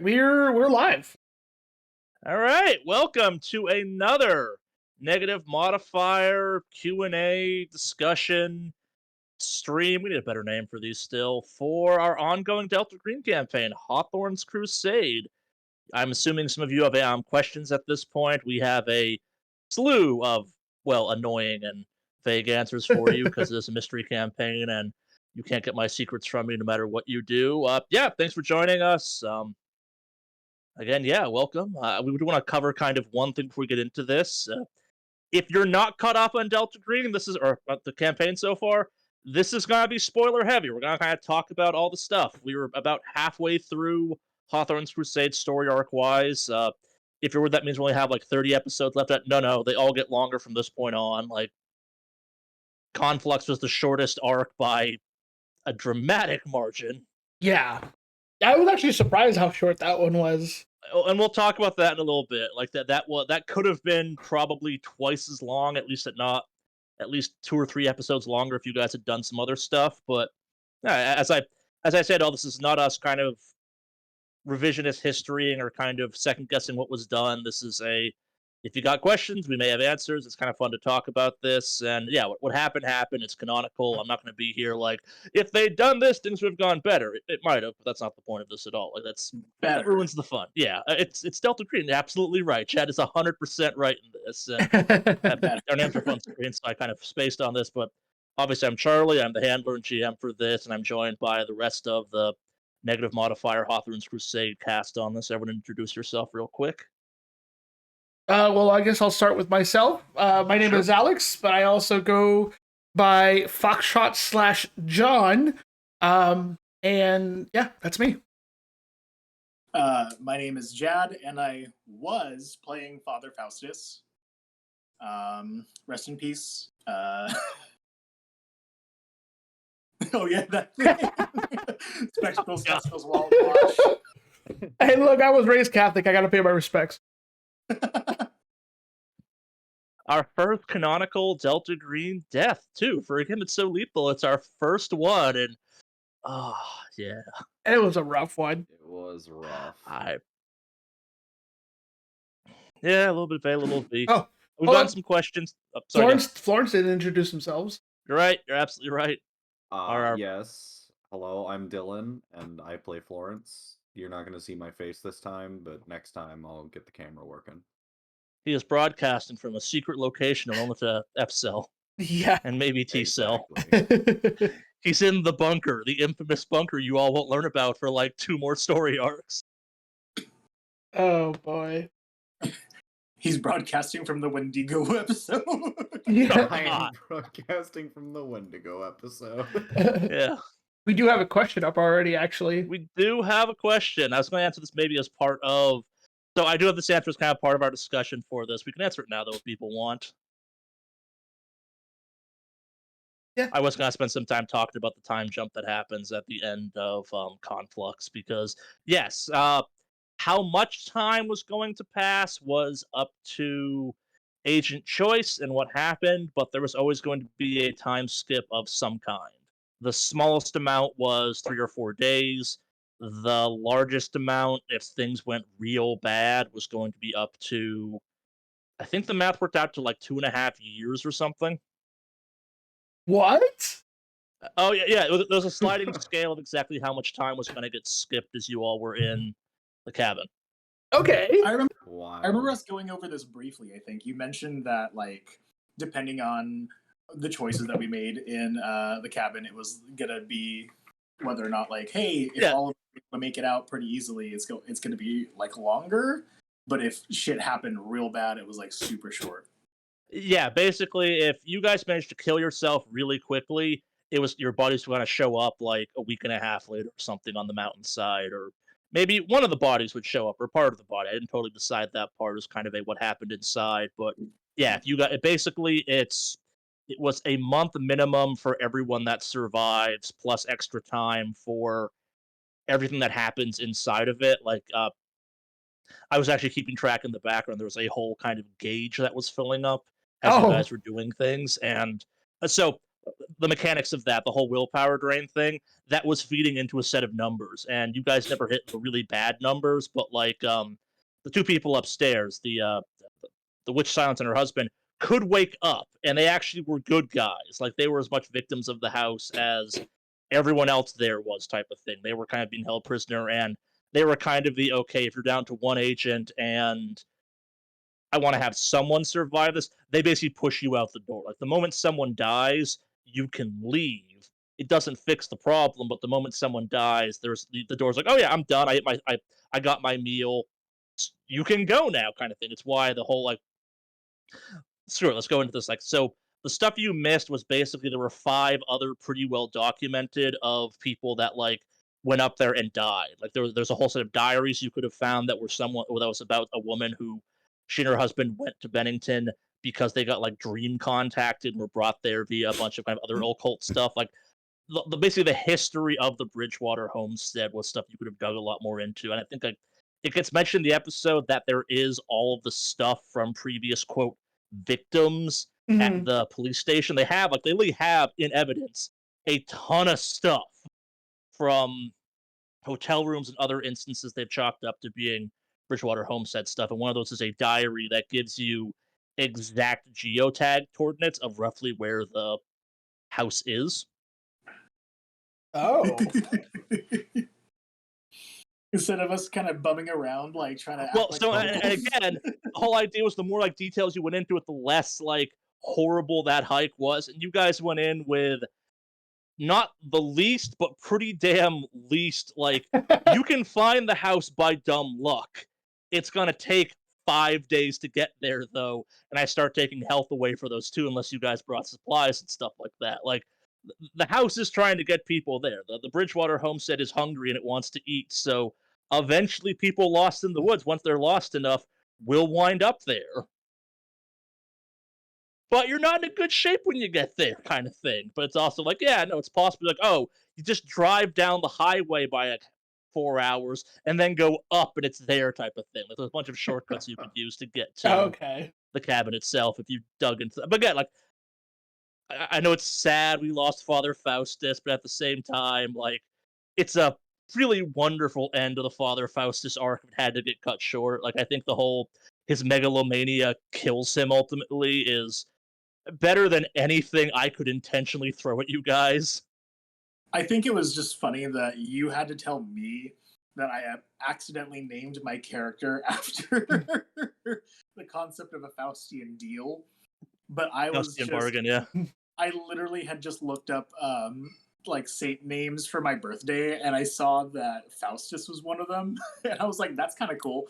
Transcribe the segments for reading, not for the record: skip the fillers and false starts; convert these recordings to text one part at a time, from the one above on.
right, we're live. All right, welcome to another negative modifier Q&A discussion stream. We need a better name for these still for our ongoing Delta Green campaign, Hawthorne's Crusade. I'm assuming some of you have questions at this point. We have a slew of, well, annoying and vague answers for you because it is a mystery campaign and you can't get my secrets from me no matter what you do. Yeah, thanks for joining us. Again, yeah, welcome. We do want to cover kind of one thing before we get into this. If you're not caught up on Delta Green, or the campaign so far, this is going to be spoiler heavy. We're going to kind of talk about all the stuff. We were about halfway through Hawthorne's Crusade story arc wise. If you're worried that means we only have like 30 episodes left, no, they all get longer from this point on. Like, Conflux was the shortest arc by a dramatic margin. Yeah, I was actually surprised how short that one was. And we'll talk about that in a little bit. Like that could have been probably twice as long, at least at least 2 or 3 episodes longer if you guys had done some other stuff. But as I said, all this is not us kind of revisionist historying or kind of second guessing what was done. This is if you got questions, we may have answers. It's kind of fun to talk about this. And yeah, what happened happened. It's canonical. I'm not going to be here like, if they'd done this, things would have gone better. It might have, but that's not the point of this at all. Like that ruins the fun. Yeah, it's Delta Green. Absolutely right. Chad is 100% right in this. And our names are fun screen, so I kind of spaced on this. But obviously, I'm Charlie. I'm the handler and GM for this, and I'm joined by the rest of the negative modifier Hawthorne's Crusade cast on this. Everyone introduce yourself real quick. Well, I guess I'll start with myself. My name is Alex, but I also go by Foxshot/John. And yeah, that's me. My name is Jad, and I was playing Father Faustus. Rest in peace. Oh yeah, that thing. Spectacles, testicles, wall wash. Hey, look, I was raised Catholic. I gotta pay my respects. Our first canonical Delta Green death, too. For him, it's so lethal. It's our first one, and yeah. It was a rough one. It was rough. Yeah, a little bit of A, a little B. Oh, we've gotten some questions. Oh, sorry, Florence didn't introduce themselves. You're right. You're absolutely right. Yes. Hello, I'm Dylan, and I play Florence. You're not going to see my face this time, but next time I'll get the camera working. He is broadcasting from a secret location along with a F-cell. Yeah. And maybe T-cell. Exactly. He's in the bunker, the infamous bunker you all won't learn about for like 2 more story arcs. Oh, boy. He's broadcasting from the Wendigo episode. Yeah. I am broadcasting from the Wendigo episode. Yeah. We do have a question up already, actually. We do have a question. I was going to answer this maybe as part of... So I do have this answer as kind of part of our discussion for this. We can answer it now, though, if people want. Yeah. I was going to spend some time talking about the time jump that happens at the end of Conflux, because, yes, how much time was going to pass was up to agent choice and what happened, but there was always going to be a time skip of some kind. The smallest amount was 3 or 4 days. The largest amount, if things went real bad, was going to be up to, I think the math worked out to like 2.5 years or something. What? Oh, yeah. There was a sliding scale of exactly how much time was going to get skipped as you all were in the cabin. Okay. I remember us going over this briefly, I think. You mentioned that, like, depending on the choices that we made in the cabin, it was going to be whether or not, like, hey, if all of us make it out pretty easily, it's going to be, like, longer. But if shit happened real bad, it was, like, super short. Yeah, basically, if you guys managed to kill yourself really quickly, it was your buddies were going to show up like a week and a half later or something on the mountainside, or maybe one of the bodies would show up, or part of the body. I didn't totally decide that part. It was kind of what happened inside. But yeah, if you got it, basically, it was a month minimum for everyone that survives, plus extra time for everything that happens inside of it. Like, I was actually keeping track in the background. There was a whole kind of gauge that was filling up as you guys were doing things. And so the mechanics of that, the whole willpower drain thing, that was feeding into a set of numbers, and you guys never hit the really bad numbers, but like the two people upstairs, the witch silence and her husband, could wake up, and they actually were good guys. Like they were as much victims of the house as everyone else there was, type of thing. They were kind of being held prisoner, and they were kind of the okay, if you're down to one agent and I want to have someone survive this, they basically push you out the door. Like the moment someone dies, you can leave. It doesn't fix the problem, but the moment someone dies, there's the door's like, oh yeah, I'm done. I got my meal. You can go now, kind of thing. It's why the whole like, sure, let's go into this. Like, so the stuff you missed was basically there were 5 other pretty well documented of people that like went up there and died. Like there's a whole set of diaries you could have found that were someone that was about a woman who she and her husband went to Bennington because they got like dream contacted and were brought there via a bunch of kind of other occult stuff. Like basically the history of the Bridgewater homestead was stuff you could have dug a lot more into. And I think like it gets mentioned in the episode that there is all of the stuff from previous quote victims at Mhm. the police station. They really have in evidence a ton of stuff from hotel rooms and other instances they've chalked up to being Bridgewater Homestead stuff. And one of those is a diary that gives you exact geotag coordinates of roughly where the house is. Oh. Instead of us kind of bumming around, like trying to act Well, like so and locals. again, the whole idea was the more like details you went into it, the less like horrible that hike was. And you guys went in with not the least, but pretty damn least. Like, you can find the house by dumb luck. It's gonna take 5 days to get there, though, and I start taking health away for those too, unless you guys brought supplies and stuff like that. Like, the house is trying to get people there. The Bridgewater homestead is hungry and it wants to eat, so eventually people lost in the woods, once they're lost enough, will wind up there. But you're not in a good shape when you get there, kind of thing. But it's also like, yeah, no, it's possible. Like, oh, you just drive down the highway by like 4 hours and then go up and it's there, type of thing. Like, there's a bunch of shortcuts you could use to get to Okay. the cabin itself if you dug into that. But again, like, I know it's sad we lost Father Faustus, but at the same time, like, it's a really wonderful end to the Father Faustus arc. If it had to get cut short. Like, I think the whole his megalomania kills him ultimately is better than anything I could intentionally throw at you guys. I think it was just funny that you had to tell me that I accidentally named my character after the concept of a Faustian deal. But I was Faustian just, bargain, yeah. I literally had just looked up like saint names for my birthday, and I saw that Faustus was one of them, and I was like, that's kind of cool.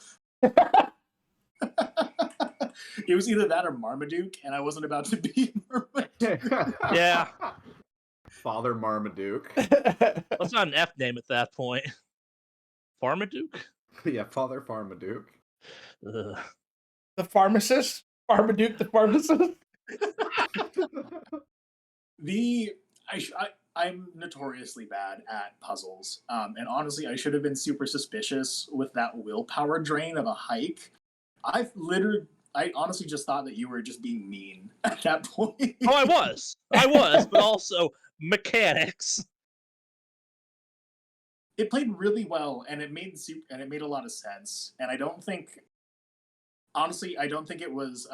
It was either that or Marmaduke, and I wasn't about to be Marmaduke. Yeah. Father Marmaduke. That's not an F name at that point. Farmaduke? Yeah, Father Farmaduke. Ugh. The pharmacist? Marmaduke the pharmacist? I'm notoriously bad at puzzles, and honestly, I should have been super suspicious with that willpower drain of a hike. I honestly just thought that you were just being mean at that point. Oh, I was, but also mechanics. It played really well, and it made a lot of sense. And I don't think it was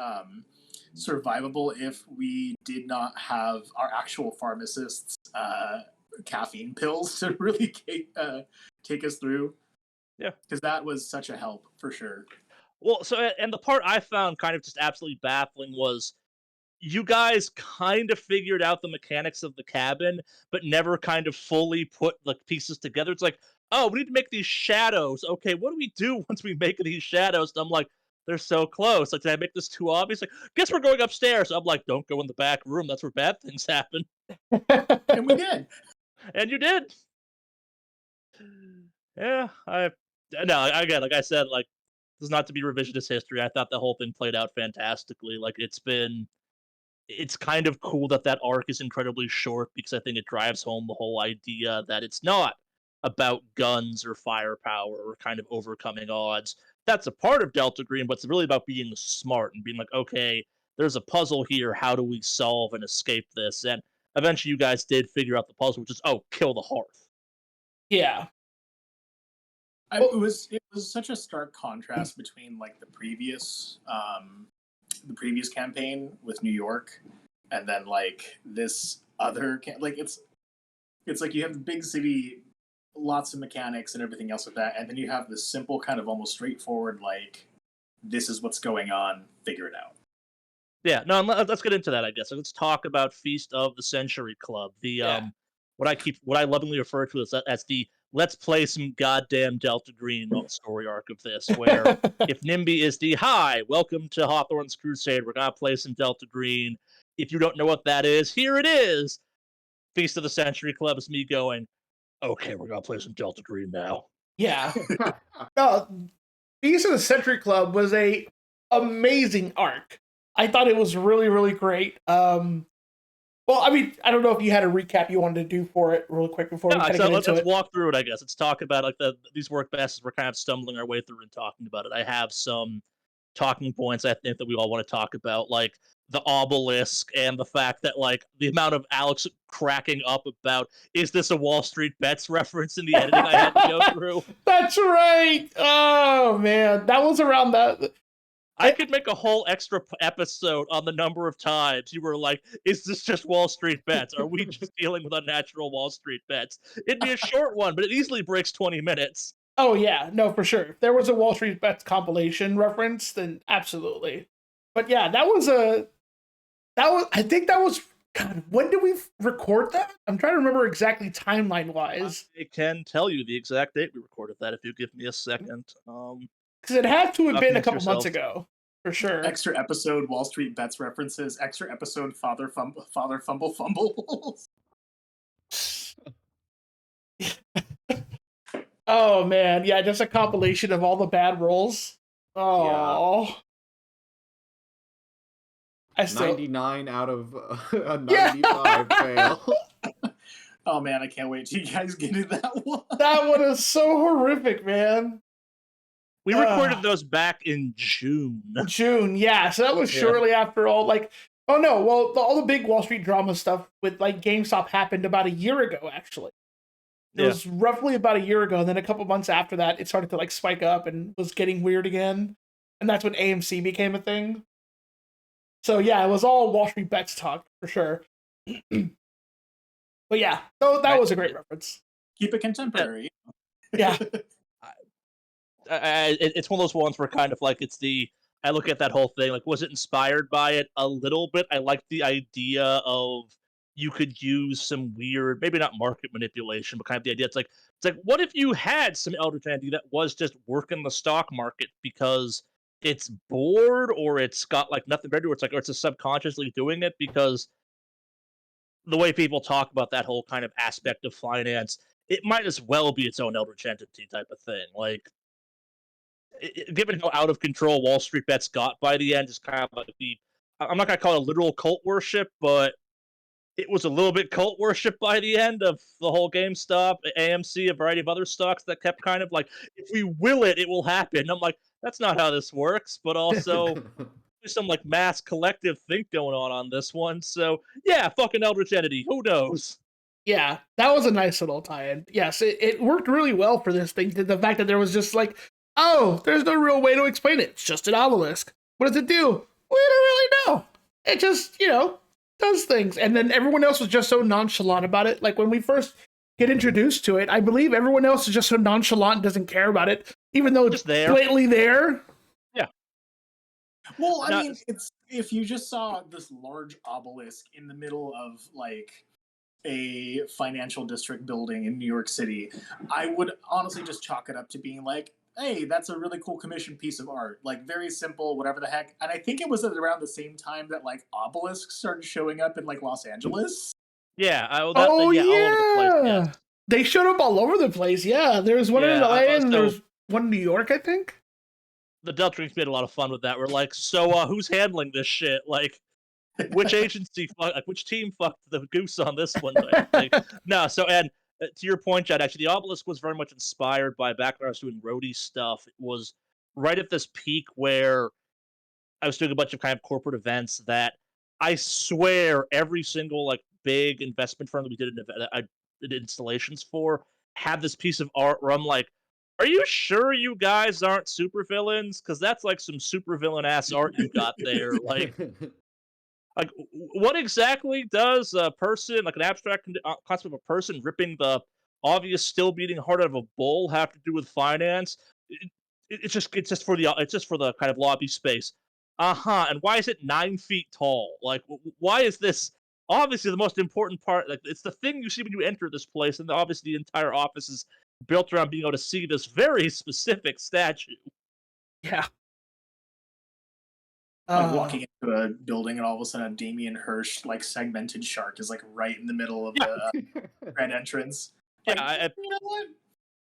survivable if we did not have our actual pharmacists caffeine pills to really take us through. Yeah, because that was such a help for sure. Well, so and the part I found kind of just absolutely baffling was you guys kind of figured out the mechanics of the cabin, but never kind of fully put the pieces together. It's like, oh, we need to make these shadows. Okay, what do we do once we make these shadows? And I'm like, they're so close. Like, did I make this too obvious? Like, guess we're going upstairs. I'm like, don't go in the back room. That's where bad things happen. And we did. And you did. Yeah, no, again, like I said, like, this is not to be revisionist history. I thought the whole thing played out fantastically. Like, it's kind of cool that that arc is incredibly short because I think it drives home the whole idea that it's not about guns or firepower or kind of overcoming odds. That's a part of Delta Green, but it's really about being smart and being like, okay, there's a puzzle here. How do we solve and escape this? And eventually you guys did figure out the puzzle, which is kill the hearth. Yeah. It was such a stark contrast between like the previous campaign with New York, and then like this other like it's like you have the big city, lots of mechanics and everything else with that, and then you have this simple kind of almost straightforward like this is what's going on, figure it out. Yeah, no, let's get into that, I guess. Let's talk about Feast of the Century Club. What I lovingly refer to as the let's play some goddamn Delta Green story arc of this, where if NIMBY is the hi, welcome to Hawthorne's Crusade, we're gonna play some Delta Green. If you don't know what that is, here it is. Feast of the Century Club is me going, okay, we're gonna play some Delta Green now. Yeah. No, Feast of the Century Club was a amazing arc. I thought it was really, really great. Well, I mean, I don't know if you had a recap you wanted to do for it real quick before we kind of get into it. Let's walk through it, I guess. Let's talk about like these work best as we're kind of stumbling our way through and talking about it. I have some talking points I think that we all want to talk about, like the obelisk and the fact that like the amount of Alex cracking up about is this a Wall Street Bets reference in the editing I had to go through. That's right. Oh man, that was around that. I could make a whole extra episode on the number of times you were like, is this just Wall Street Bets? Are we just dealing with unnatural Wall Street Bets? It'd be a short one, but it easily breaks 20 minutes. Oh yeah, no, for sure. If there was a Wall Street Bets compilation reference, then absolutely. But yeah, I think that was, God, when did we record that? I'm trying to remember exactly timeline wise. I can tell you the exact date we recorded that if you give me a second. Because it had to have been a couple yourself. months ago, for sure. Extra episode Wall Street Bets references. Extra episode Father Fumble. Oh man, yeah, just a compilation of all the bad rolls. Oh, yeah. I still 99 out of a 95 fail. Oh man, I can't wait till you guys get into that one. That one is so horrific, man. We recorded those back in June. June, yeah. So that was shortly after all. Like, oh no, well, all the big Wall Street drama stuff with like GameStop happened about a year ago. Actually, it was roughly about a year ago. And then a couple months after that, it started to like spike up and was getting weird again. And that's when AMC became a thing. So yeah, it was all Wall Street Bets talk for sure. But yeah, so that was a great reference. Keep it contemporary. Yeah. It's one of those ones where kind of like I look at that whole thing like, was it inspired by it a little bit? I like the idea of you could use some weird, maybe not market manipulation, but kind of the idea. It's like what if you had some Eldritch entity that was just working the stock market because it's bored or it's got like nothing better to do, or it's a subconsciously doing it because the way people talk about that whole kind of aspect of finance, it might as well be its own Eldritch entity type of thing. Like, given how out of control Wall Street Bets got by the end, is kind of like I'm not going to call it literal cult worship, but it was a little bit cult worship by the end of the whole GameStop, AMC, a variety of other stocks that kept kind of like, if we will it, it will happen. And I'm like, that's not how this works, but also there's some like mass collective think going on this one. So yeah, fucking Eldritch Entity, who knows? Yeah, that was a nice little tie-in. Yes, it worked really well for this thing. The fact that there was just like, oh, there's no real way to explain it. It's just an obelisk. What does it do? We don't really know. It just, does things. And then everyone else was just so nonchalant about it. Like when we first get introduced to it, I believe everyone else is just so nonchalant and doesn't care about it, even though it's just there. Blatantly there. Yeah. Well, I mean, it's if you just saw this large obelisk in the middle of like a financial district building in New York City, I would honestly just chalk it up to being like, hey, that's a really cool commissioned piece of art. Like, very simple, whatever the heck. And I think it was at around the same time that, like, obelisks started showing up in, like, Los Angeles. Yeah. All over over the place, yeah. They showed up all over the place, yeah. There was one in LA and there was one in New York, I think. The Delta Drinks made a lot of fun with that. We're like, so who's handling this shit? Like, which agency, which team fucked the goose on this one? No, so, and to your point, Chad, actually, the obelisk was very much inspired by back when I was doing roadie stuff. It was right at this peak where I was doing a bunch of kind of corporate events that I swear every single like big investment firm that we did installations for had this piece of art where I'm like, are you sure you guys aren't supervillains? Because that's like some supervillain ass art you got there. Like, what exactly does a person, like an abstract concept of a person ripping the obvious still beating heart out of a bull, have to do with finance? It's just for the kind of lobby space. And why is it 9 feet tall? Like, why is this? Obviously, the most important part, like, it's the thing you see when you enter this place, and obviously the entire office is built around being able to see this very specific statue. Yeah. Like walking into a building and all of a sudden a Damien Hirst like segmented shark is like right in the middle of the grand entrance. Like, you know what?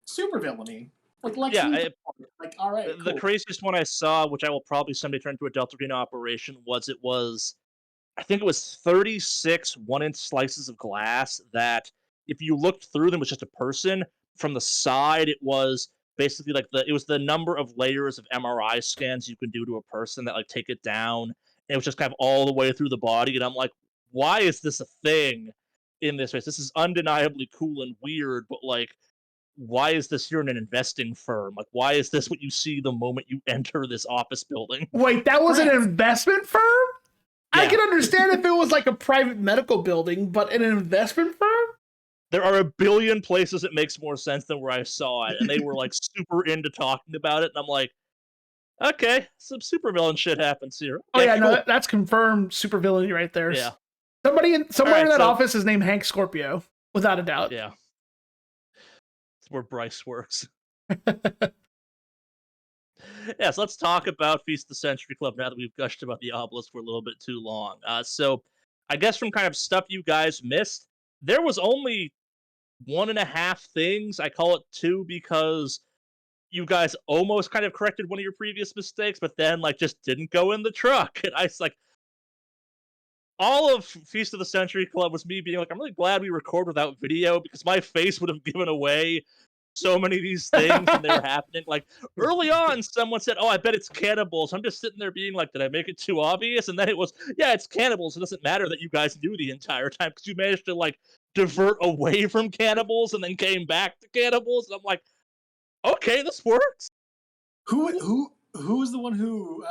Super villainy. Like Lex Luthor. Like, all right. The craziest one I saw, which I will probably someday turn into a Delta Green operation, I think it was 36 1-inch slices of glass that, if you looked through them, was just a person. From the side, it was basically like it was the number of layers of MRI scans you can do to a person that like take it down. And it was just kind of all the way through the body, and I'm like, why is this a thing in this place? This is undeniably cool and weird, but like, why is this here in an investing firm? Like, why is this what you see the moment you enter this office building? Wait, that was an investment firm? Yeah. I can understand if it was like a private medical building, but an investment firm? There are a billion places it makes more sense than where I saw it, and they were like super into talking about it, and I'm like, okay, some supervillain shit happens here. Oh yeah, cool. no, that's confirmed supervillainy right there. Yeah. Somewhere in that office is named Hank Scorpio, without a doubt. Yeah. It's where Bryce works. Yeah, so let's talk about Feast of the Century Club now that we've gushed about the obelisk for a little bit too long. So I guess from kind of stuff you guys missed, there was only 1.5 things. I call it 2 because you guys almost kind of corrected one of your previous mistakes, but then like just didn't go in the truck. And I was like, all of Feast of the Century Club was me being like, I'm really glad we record without video because my face would have given away so many of these things when they were happening. Like, early on, someone said, oh, I bet it's cannibals. I'm just sitting there being like, did I make it too obvious? And then it was, yeah, it's cannibals. It doesn't matter that you guys knew the entire time because you managed to like divert away from cannibals and then came back to cannibals. And I'm like, okay, this works. Who was the one who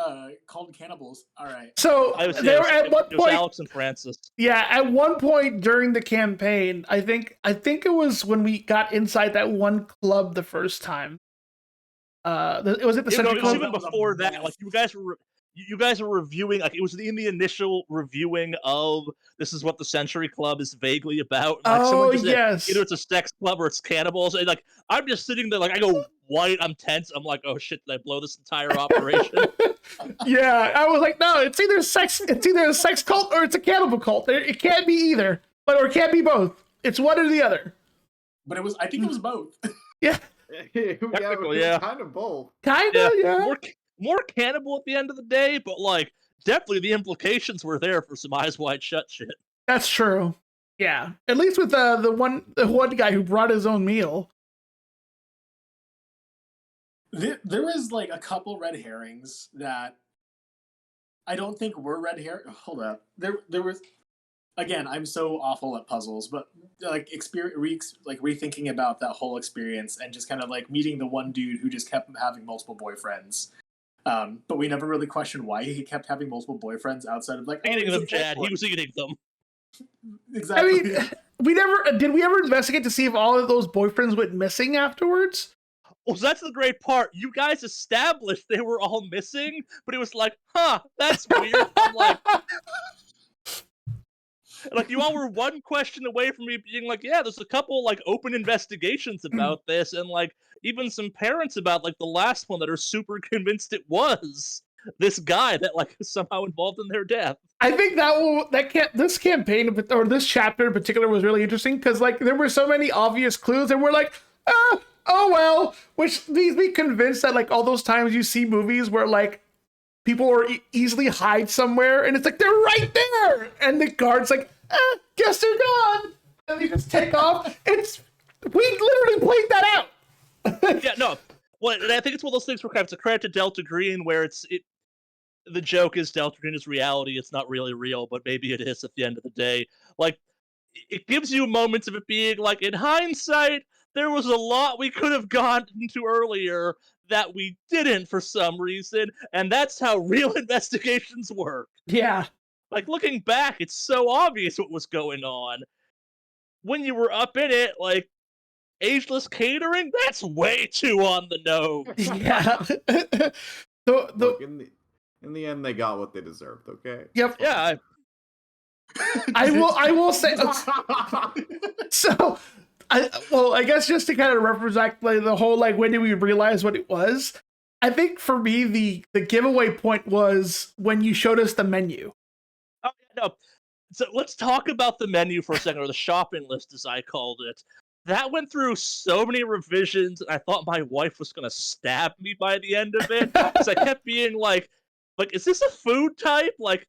called cannibals? All right. So there were at what point? Alex and Francis. Yeah, at one point during the campaign, I think it was when we got inside that one club the first time. Was it the Century Club? Even before that, like you guys were reviewing, like it was in the initial reviewing of this is what the Century Club is vaguely about. And, like, yes. Either it's a sex club or it's cannibals. And like I'm just sitting there, like I go white, I'm tense. I'm like, oh shit, did I blow this entire operation? Yeah, I was like, no, it's either a sex cult or it's a cannibal cult. It can't be either, or it can't be both. It's one or the other. But I think it was both. Yeah. Yeah, kind of both. Kinda, yeah. More cannibal at the end of the day, but like definitely the implications were there for some eyes wide shut shit. That's true. Yeah, at least with the one guy who brought his own meal. There was like a couple red herrings that I don't think were red hair. Hold up, there was. Again, I'm so awful at puzzles, but like rethinking about that whole experience and just kind of like meeting the one dude who just kept having multiple boyfriends. But we never really questioned why he kept having multiple boyfriends outside of like eating them, Chad. He was eating them. Exactly. I mean, did we ever investigate to see if all of those boyfriends went missing afterwards? Well, that's the great part. You guys established they were all missing, but it was like, that's weird. I'm like, you all were one question away from me being like, yeah, there's a couple like open investigations about this, and like even some parents about like the last one that are super convinced it was this guy that like is somehow involved in their death. I think this campaign or this chapter in particular was really interesting because like there were so many obvious clues, and we're like, oh well, which leaves me convinced that like all those times you see movies where like people are easily hide somewhere, and it's like they're right there, and the guard's like, guess they're gone, and they just take off. We literally played that out. Yeah, no. Well, and I think it's one of those things where it's a credit to Delta Green, where the joke is Delta Green is reality. It's not really real, but maybe it is at the end of the day. Like, it gives you moments of it being like, in hindsight, there was a lot we could have gone into earlier that we didn't for some reason, and that's how real investigations work. Yeah. Like, looking back, it's so obvious what was going on. When you were up in it, like, ageless catering, that's way too on the nose. Yeah. Look, in the end, they got what they deserved. Okay. Yep. Yeah, I will say so. I guess just to kind of represent like the whole like when did we realize what it was? I think for me the giveaway point was when you showed us the menu. oh, yeah, no. So let's talk about the menu for a second, or the shopping list, as I called it. That went through so many revisions, and I thought my wife was gonna stab me by the end of it, because I kept being like, is this a food type? Like,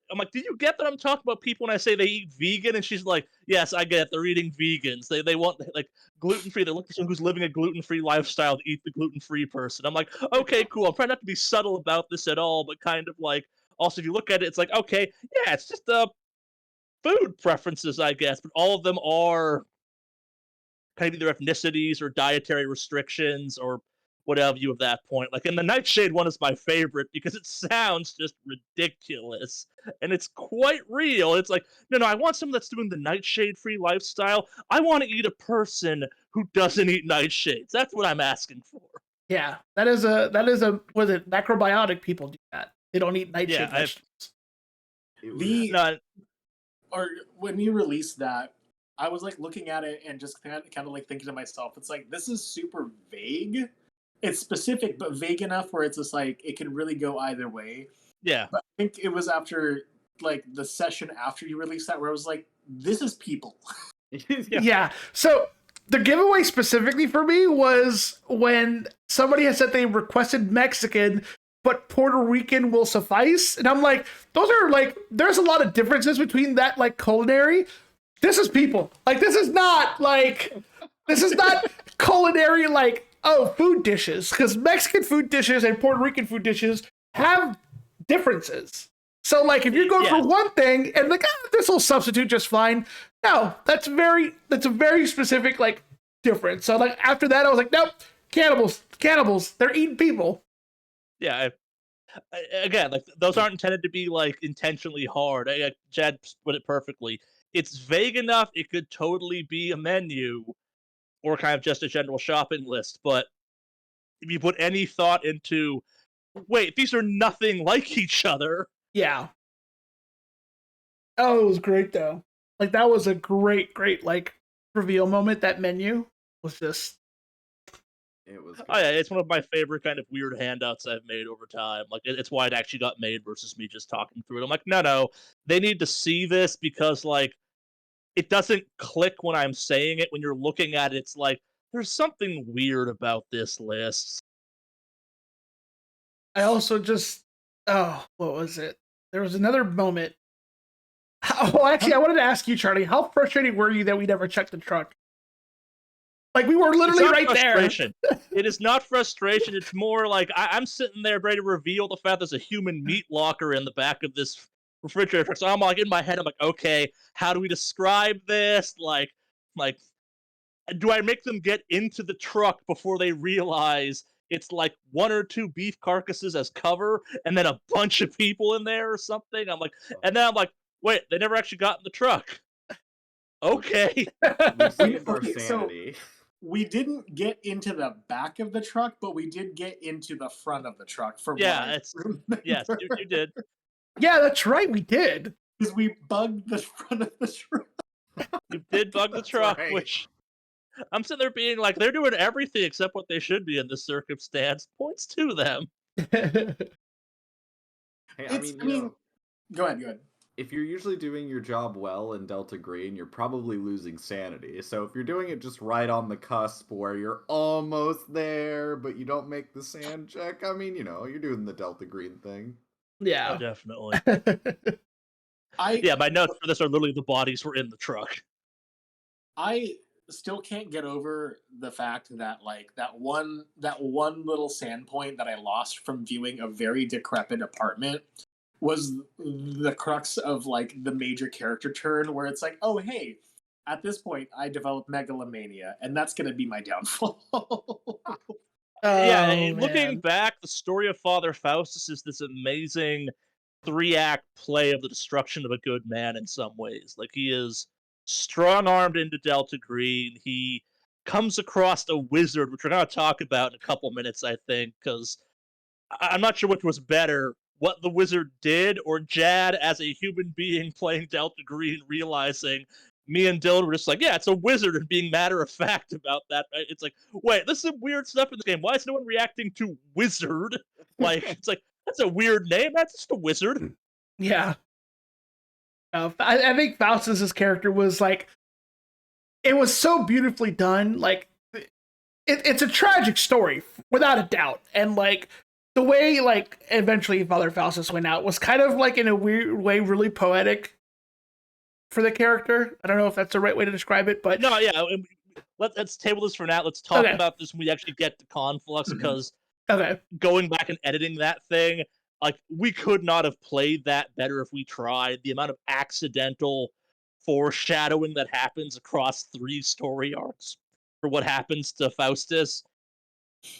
I'm like, did you get that I'm talking about people when I say they eat vegan? And she's like, yes, I get it. They're eating vegans. They want like gluten free. They look for someone who's living a gluten free lifestyle to eat the gluten free person. I'm like, okay, cool. I'm trying not to be subtle about this at all, but kind of like, also if you look at it, it's like, okay, yeah, it's just food preferences, I guess, but all of them are kind of either ethnicities or dietary restrictions or whatever you at that point. Like, and the Nightshade one is my favorite because it sounds just ridiculous and it's quite real. It's like, no, I want someone that's doing the Nightshade free lifestyle. I want to eat a person who doesn't eat nightshades. That's what I'm asking for. Yeah, that is a was it macrobiotic people do that. They don't eat nightshade Yeah, vegetables. The No, or when you released that, I was like looking at it and just kind of like thinking to myself, it's like this is super vague. It's specific, but vague enough where it's just like it can really go either way. yeah, But I think it was after like the session after you released that where I was like, this is people. Yeah. So the giveaway specifically for me was when somebody had said they requested Mexican, but Puerto Rican will suffice. And I'm like, those are like, there's a lot of differences between that, like culinary. This is people. Like, this is not culinary, like, oh, food dishes. Because Mexican food dishes and Puerto Rican food dishes have differences. So, like, if you're going Yeah. for one thing and like, this will substitute just fine. No, that's a very specific, like, difference. So, like, after that, I was like, nope, cannibals, they're eating people. yeah. Again, like, those aren't intended to be like intentionally hard. Chad put it perfectly. It's vague enough; it could totally be a menu or kind of just a general shopping list. But if you put any thought into, wait, these are nothing like each other. Yeah. Oh, it was great though. Like that was a great like reveal moment. That menu was just It was. Oh yeah, it's one of my favorite kind of weird handouts I've made over time. Like, it's why it actually got made versus me just talking through it. I'm like, no, they need to see this because like it doesn't click when I'm saying it. When you're looking at it, it's like there's something weird about this list. I also just what was it? There was another moment. Oh, actually, I wanted to ask you, Charlie, how frustrated were you that we never checked the truck? Like we were It's literally not right frustration. It is not frustration. It's more like I'm sitting there ready to reveal the fact there's a human meat locker in the back of this refrigerator. So I'm like in my head, I'm like, okay, how do we describe this? Like, do I make them get into the truck before they realize it's like one or two beef carcasses as cover, and then a bunch of people in there or something? I'm like, and then I'm like, wait, they never actually got in the truck. Okay. We saved our Okay, so- sanity. We didn't get into the back of the truck, but we did get into the front of the truck. From Yeah, what I it's- remember. Yes, you did. Yeah, that's right, we did. Because we bugged the front of the truck. You did bug the That's truck, right. which I'm sitting there being like, they're doing everything except what they should be in this circumstance. Points to them. Hey, I It's- mean, I mean- Go ahead. if you're usually doing your job well in Delta Green, you're probably losing sanity. So if you're doing it just right on the cusp where you're almost there, but you don't make the sand check, I mean, you're doing the Delta Green thing. Oh, Yeah. definitely. I Yeah, my notes for this are literally the bodies were in the truck. I still can't get over the fact that like that one little sand point that I lost from viewing a very decrepit apartment was the crux of like the major character turn, where it's like, oh hey, at this point I developed megalomania, and that's gonna be my downfall. Yeah, Oh looking man. back, the story of Father Faustus is this amazing 3-act play of the destruction of a good man in some ways. Like, he is strong-armed into Delta Green. He comes across a wizard, which we're going to talk about in a couple minutes, I think, because I'm not sure which was better, what the wizard did, or Jad as a human being playing Delta Green, realizing me and Dylan were just like, yeah, it's a wizard, and being matter of fact about that. It's like, wait, there's some weird stuff in this game. Why is no one reacting to wizard? Like, it's like, that's a weird name. That's just a wizard. Yeah. I think Faustus's character was like, it was so beautifully done. Like, it's a tragic story without a doubt, and like the way like eventually Father Faustus went out was kind of like in a weird way really poetic for the character. I don't know if that's the right way to describe it, but No, yeah. Let's table this for now. Let's talk okay, about this when we actually get to Conflux, because okay, going back and editing that thing, like, we could not have played that better if we tried. The amount of accidental foreshadowing that happens across 3 story arcs for what happens to Faustus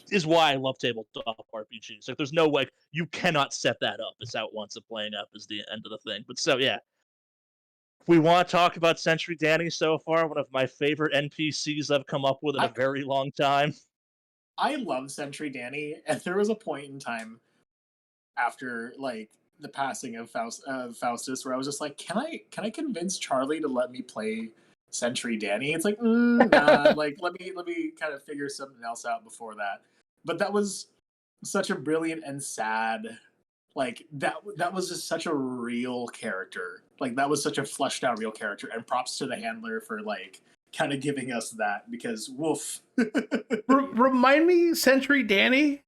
is why I love tabletop RPGs. Like, there's no way you cannot set that up. It's out once and playing up is the end of the thing. But so yeah, we want to talk about Sentry Danny so far. One of my favorite NPCs I've come up with in a very long time. I love Sentry Danny, and there was a point in time after like the passing of Faustus where I was just like, can I convince Charlie to let me play Sentry Danny? It's like, nah, like let me kind of figure something else out before that. But that was such a brilliant and sad, like that was just such a real character. Like that was such a fleshed out real character, and props to the handler for like kind of giving us that, because woof. Remind me, Sentry Danny. He's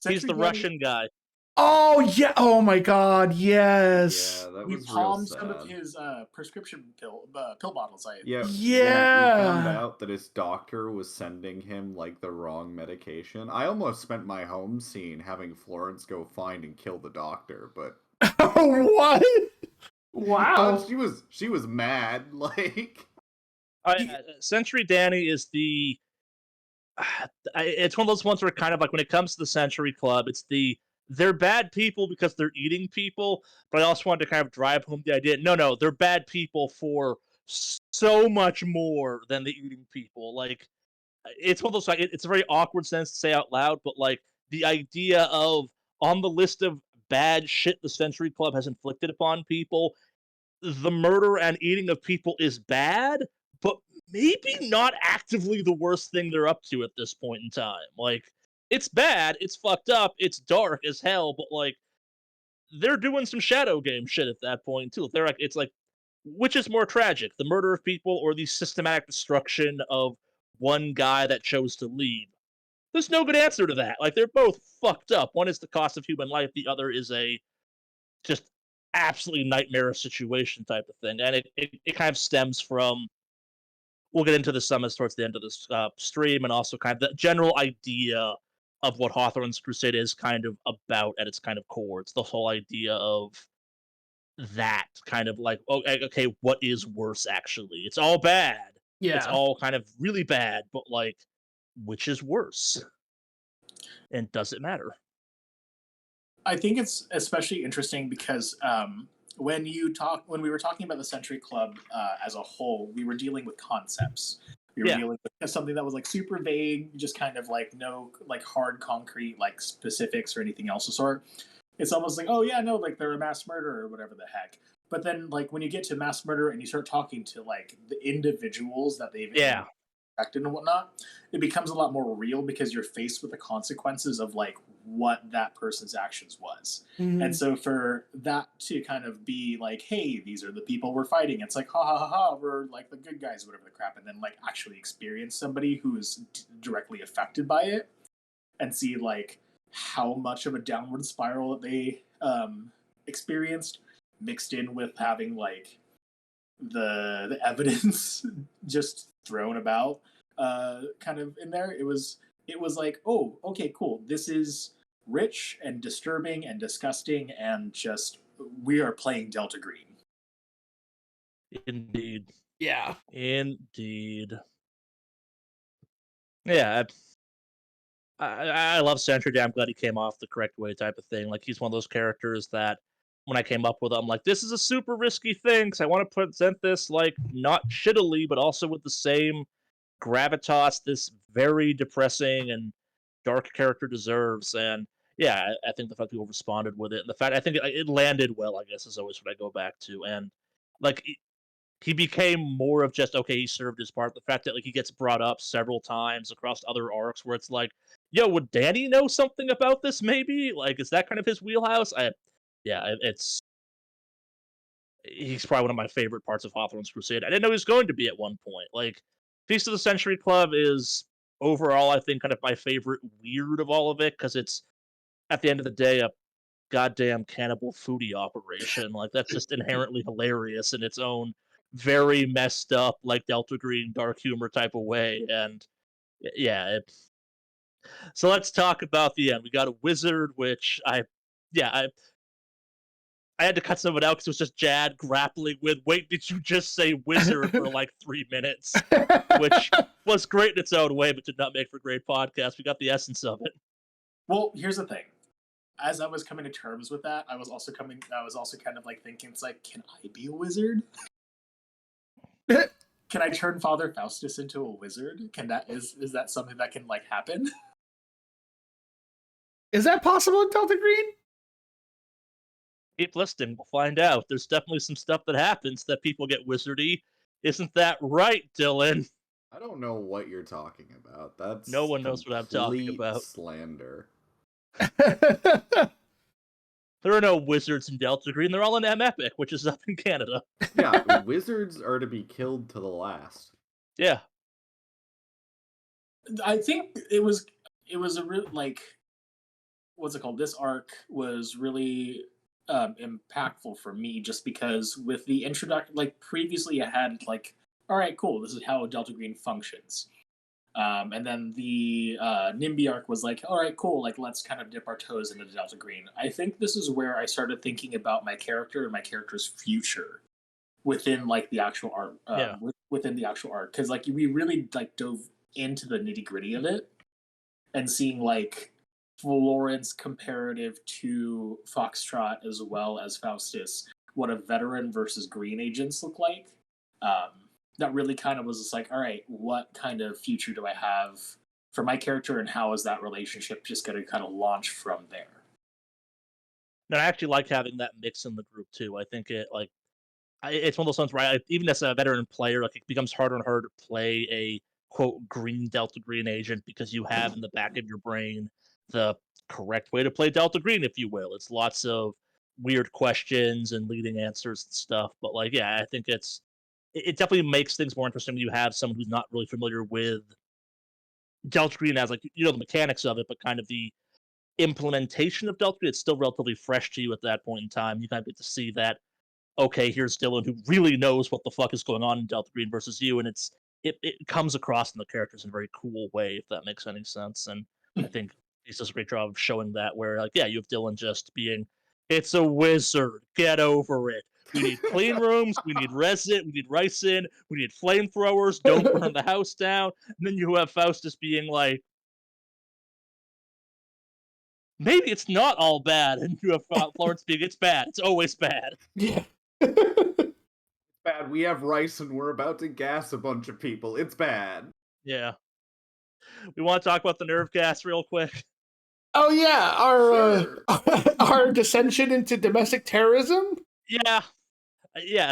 Sentry the Danny, Russian guy. Oh yeah! Oh my God! Yes. Yeah, that we was real palmed some of sad. his prescription pill bottles. Yeah, when we found Yeah. out that his doctor was sending him like the wrong medication, I almost spent my home scene having Florence go find and kill the doctor, but What? but Wow. she was mad, like Sentry Danny is the. It's one of those ones where kind of like when it comes to the Century Club, they're bad people because they're eating people, but I also wanted to kind of drive home the idea. No, they're bad people for so much more than the eating people. Like, it's one of those like it's a very awkward sentence to say out loud, but like the idea of on the list of bad shit the Century Club has inflicted upon people, the murder and eating of people is bad, but maybe not actively the worst thing they're up to at this point in time. Like, it's bad, it's fucked up, it's dark as hell, but like they're doing some shadow game shit at that point too. They're like, it's like, which is more tragic, the murder of people or the systematic destruction of one guy that chose to leave? There's no good answer to that. Like, they're both fucked up. One is the cost of human life, the other is a just absolutely nightmarish situation type of thing. And it kind of stems from, we'll get into the summits towards the end of this stream, and also kind of the general idea of what Hawthorne's Crusade is kind of about at its kind of core. It's the whole idea of that kind of like, oh, okay, what is worse actually? It's all bad. It's Yeah. all kind of really bad, but like, which is worse? And does it matter? I think it's especially interesting because when we were talking about the Century Club as a whole, we were dealing with concepts. We were Yeah. dealing with something that was like super vague, just kind of like no like hard concrete like specifics or anything else of sort. It's almost like, oh yeah, no, like they're a mass murderer or whatever the heck. But then like when you get to mass murder and you start talking to like the individuals that they've Yeah. affected and whatnot, it becomes a lot more real because you're faced with the consequences of like what that person's actions was. Mhm. And so for that to kind of be like, hey, these are the people we're fighting, it's like, ha ha ha ha, we're like the good guys, whatever the crap, and then like actually experience somebody who is directly affected by it and see like how much of a downward spiral that they experienced, mixed in with having like the evidence just thrown about kind of in there. It was like, oh, okay, cool, this is rich and disturbing and disgusting and just we are playing Delta Green. Indeed. Yeah. Indeed. Yeah, I love Sentry. I'm glad he came off the correct way, type of thing. Like, he's one of those characters that when I came up with, I'm like, this is a super risky thing because I want to present this like not shittily, but also with the same gravitas this very depressing and dark character deserves. And yeah, I think the fact people responded with it, and the fact I think it landed well, I guess, is always what I go back to. And like, he became more of just okay, he served his part. The fact that like he gets brought up several times across other arcs where it's like, yo, would Danny know something about this? Maybe like, is that kind of his wheelhouse? It's he's probably one of my favorite parts of Hawthorne's Crusade. I didn't know he was going to be at one point. Like, Feast of the Century Club is overall, I think, kind of my favorite weird of all of it because it's at the end of the day a goddamn cannibal foodie operation. Like, that's just inherently hilarious in its own very messed up, like Delta Green dark humor type of way. And yeah, so let's talk about the end. We got a wizard, which yeah, I had to cut some of it out because it was just Jad grappling with, wait, did you just say wizard for like 3 minutes? Which was great in its own way, but did not make for a great podcast. We got the essence of it. Well, here's the thing. As I was coming to terms with that, I was also kind of like thinking, it's like, can I be a wizard? Can I turn Father Faustus into a wizard? Is that something that can like happen? Is that possible in Delta Green? Keep listening, we'll find out. There's definitely some stuff that happens that people get wizardy. Isn't that right, Dylan? I don't know what you're talking about. That's No one knows what I'm talking complete about. slander. There are no wizards in Delta Green. They're all in M-Epic, which is up in Canada. Yeah, wizards are to be killed to the last. Yeah. I think it was a real like, what's it called? This arc was really impactful for me just because with the introduction, like previously I had like, all right, cool, this is how Delta Green functions. And then the NIMBY arc was like, all right, cool, like let's kind of dip our toes into Delta Green. I think this is where I started thinking about my character and my character's future within like the actual art, within the actual arc, because like we really like dove into the nitty gritty of it and seeing like Florence comparative to Foxtrot as well as Faustus, what a veteran versus green agents look like. That really kind of was just like, all right, what kind of future do I have for my character, and how is that relationship just going to kind of launch from there? And I actually like having that mix in the group too. I think it's one of those ones where even as a veteran player, like it becomes harder and harder to play a quote green Delta Green agent because you have in the back of your brain the correct way to play Delta Green, if you will. It's lots of weird questions and leading answers and stuff. But like, yeah, I think it definitely makes things more interesting when you have someone who's not really familiar with Delta Green as like the mechanics of it, but kind of the implementation of Delta Green. It's still relatively fresh to you at that point in time. You kind of get to see that okay, here's Dylan who really knows what the fuck is going on in Delta Green versus you, and it comes across in the characters in a very cool way, if that makes any sense. And I think he does a great job of showing that where like, yeah, you have Dylan just being, it's a wizard, get over it. We need clean rooms, we need resin, we need ricin, we need flamethrowers, don't burn the house down. And then you have Faustus being like, maybe it's not all bad. And you have Florence being, it's bad, it's always bad. Yeah. Bad, we have rice and we're about to gas a bunch of people. It's bad. Yeah. We want to talk about the nerve gas real quick. Oh yeah, Sure. our dissension into domestic terrorism. Yeah.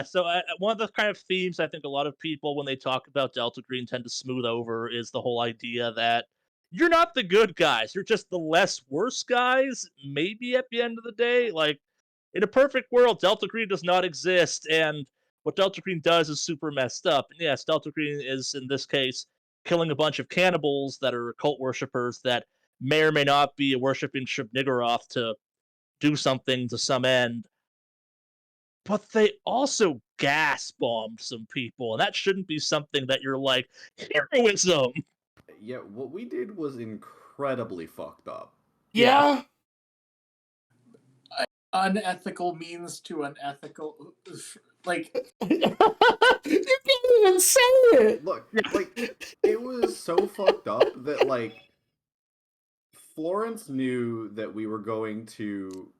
So one of the kind of themes I think a lot of people, when they talk about Delta Green, tend to smooth over is the whole idea that you're not the good guys. You're just the less worse guys. Maybe at the end of the day, like in a perfect world, Delta Green does not exist, and what Delta Green does is super messed up. And yes, Delta Green is in this case killing a bunch of cannibals that are cult worshippers that may or may not be worshiping Shub-Niggurath to do something to some end. But they also gas bombed some people, and that shouldn't be something that you're like, heroism! Yeah, what we did was incredibly fucked up. Yeah. unethical means to unethical, like You can't even say it. Look, like it was so fucked up that like Florence knew that we were going to,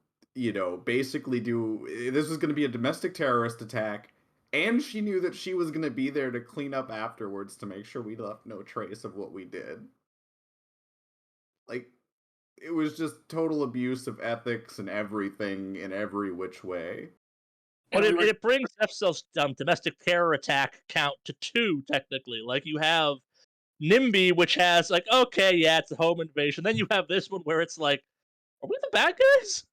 basically this was going to be a domestic terrorist attack, and she knew that she was going to be there to clean up afterwards to make sure we left no trace of what we did. Like, it was just total abuse of ethics and everything in every which way. But And it brings FCell's domestic terror attack count to 2, technically. Like, you have NIMBY, which has, like, okay, yeah, it's a home invasion. Then you have this one where it's like, are we the bad guys?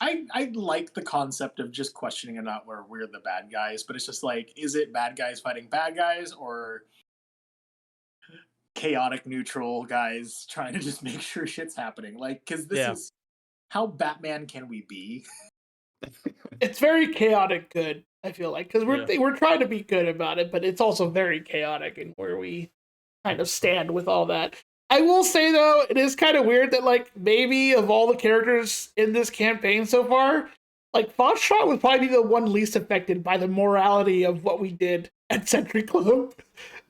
I like the concept of just questioning about where we're the bad guys, but it's just like, is it bad guys fighting bad guys, or chaotic neutral guys trying to just make sure shit's happening? Like, because this is how Batman can we be? It's very chaotic good, I feel like, because we're trying to be good about it, but it's also very chaotic in where we kind of stand with all that. I will say though, it is kind of weird that like maybe of all the characters in this campaign so far, like Foxtrot was probably the one least affected by the morality of what we did at Century Club.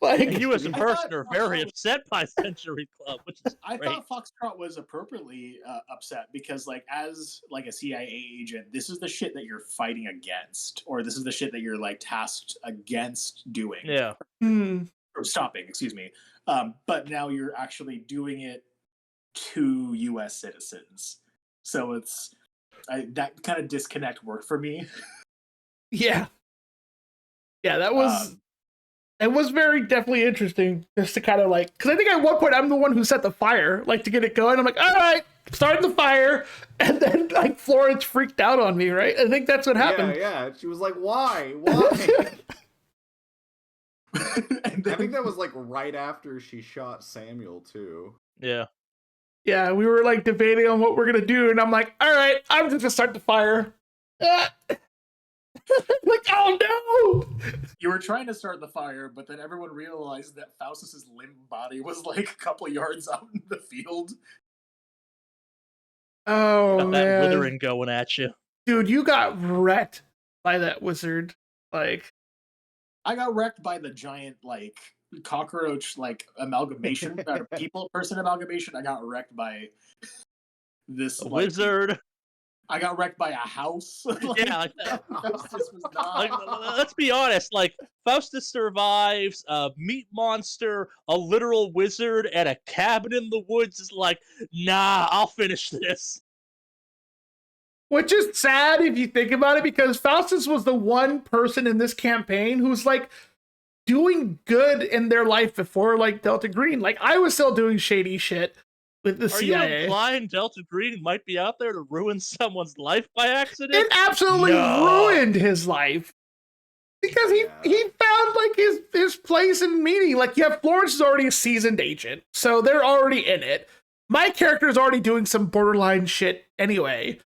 Like You as a I person thought are very Foxtrot was- upset by Century Club, which is I great. thought Foxtrot was appropriately upset because, like, as like a CIA agent, this is the shit that you're fighting against, or this is the shit that you're like tasked against doing. Yeah. Or stopping, excuse me. But now you're actually doing it to U.S. citizens, so it's that kind of disconnect worked for me. yeah, that was. It was very definitely interesting just to kind of like, because I think at one point I'm the one who set the fire, like to get it going. I'm like, all right, starting the fire, and then like Florence freaked out on me, right? I think that's what happened. Yeah. She was like, "Why? Why?" And then, I think that was like right after she shot Samuel too. Yeah. Yeah, we were like debating on what we're gonna do, and I'm like, all right, I'm just gonna start the fire. Like, oh no! you were trying to start the fire, but then everyone realized that Faustus's limp body was like a couple yards out in the field. Oh Got that man, withering going at you. dude, you got wrecked by that wizard. Like, I got wrecked by the giant like cockroach like amalgamation people person amalgamation. I got wrecked by this A like, wizard. I got wrecked by a house. Yeah, like that. Faustus was not. Like, let's be honest. Like, Faustus survives a meat monster, a literal wizard, and a cabin in the woods. Is like, nah, I'll finish this. which is sad if you think about it, because Faustus was the one person in this campaign who's like doing good in their life before like Delta Green. Like, I was still doing shady shit with the Are CIA. you implying Delta Green might be out there to ruin someone's life by accident? It absolutely ruined his life. Because he found like his place in meeting. Like, yeah, Florence is already a seasoned agent, so they're already in it. My character is already doing some borderline shit anyway.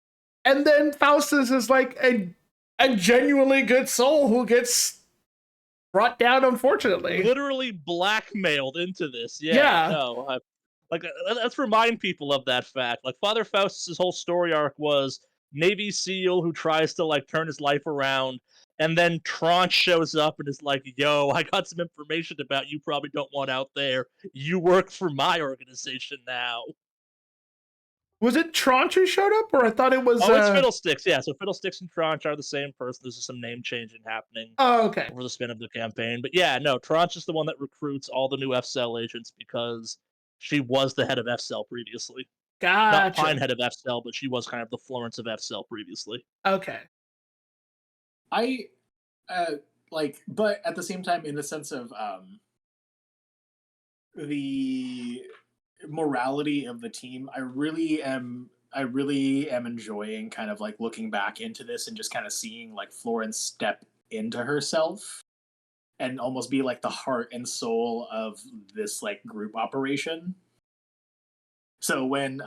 And then Faustus is like a genuinely good soul who gets brought down, unfortunately. Literally blackmailed into this. Yeah. No, let's remind people of that fact. Like, Father Faustus's whole story arc was Navy SEAL who tries to like turn his life around, and then Tranche shows up and is like, "Yo, I got some information about you probably don't want out there. You work for my organization now." Was it Tranche who showed up, or I thought it was? Oh, it's Fiddlesticks. Yeah, so Fiddlesticks and Tranche are the same person. There's just some name changing happening. Oh, okay. Over the span of the campaign. But yeah, no, Tranche is the one that recruits all the new FCell agents because she was the head of FCell previously. Not Gotcha. Pine head of FCell, but she was kind of the Florence of FCell previously. Okay. I like, but at the same time, in the sense of the morality of the team, I really am enjoying kind of like looking back into this and just kind of seeing like Florence step into herself and almost be like the heart and soul of this like group operation. So when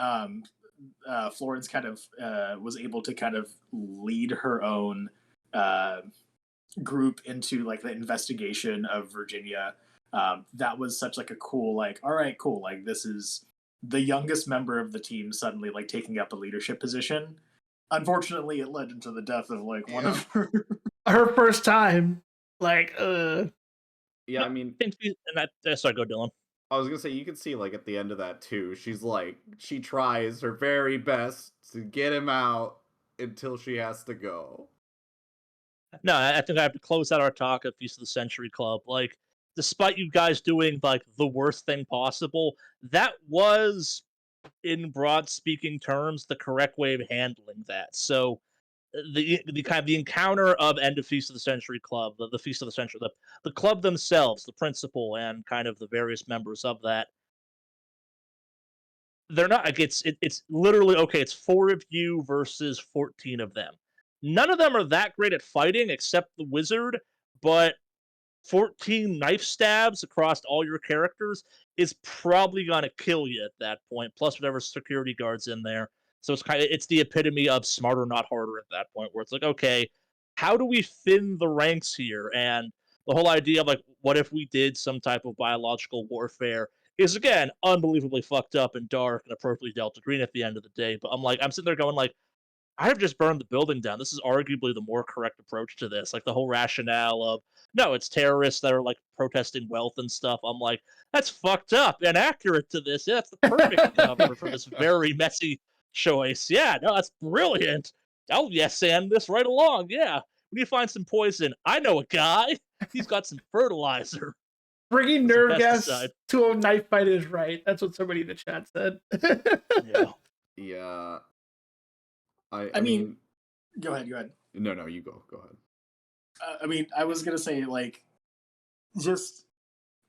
Florence kind of was able to kind of lead her own group into like the investigation of Virginia, that was such like a cool, like, all right, cool, like this is the youngest member of the team suddenly like taking up a leadership position, unfortunately, it led into the death of like one of her first time. Like, Yeah, I mean, And sorry, go Dylan. I was gonna say you can see like at the end of that too. She's like she tries her very best to get him out until she has to go. No, I think I have to close out our talk at Feast of the Century Club. Like, despite you guys doing like the worst thing possible, that was, in broad speaking terms, the correct way of handling that. So the kind of the encounter of end of Feast of the Century Club, the Feast of the Century, the club themselves, the principal, and kind of the various members of that. They're not like it's literally okay. It's 4 of you versus 14 of them. None of them are that great at fighting except the wizard, but 14 knife stabs across all your characters is probably gonna kill you at that point. Plus whatever security guards in there. So it's the epitome of smarter, not harder at that point, where it's like, okay, how do we thin the ranks here? And the whole idea of like, what if we did some type of biological warfare is again unbelievably fucked up and dark and appropriately Delta Green at the end of the day. But I'm sitting there going like, I have just burned the building down. This is arguably the more correct approach to this. Like the whole rationale of no, it's terrorists that are like protesting wealth and stuff. I'm like, that's fucked up and accurate to this. Yeah, that's the perfect cover for this very messy choice. Yeah, no, that's brilliant. Oh yes, and this right along. Yeah, we need to find some poison. I know a guy. He's got some fertilizer. bringing Some nerve gas pesticide. to a knife fight is right. That's what somebody in the chat said. Yeah. Yeah. I mean, go ahead. No, you go. Go ahead. I mean, I was gonna say like, just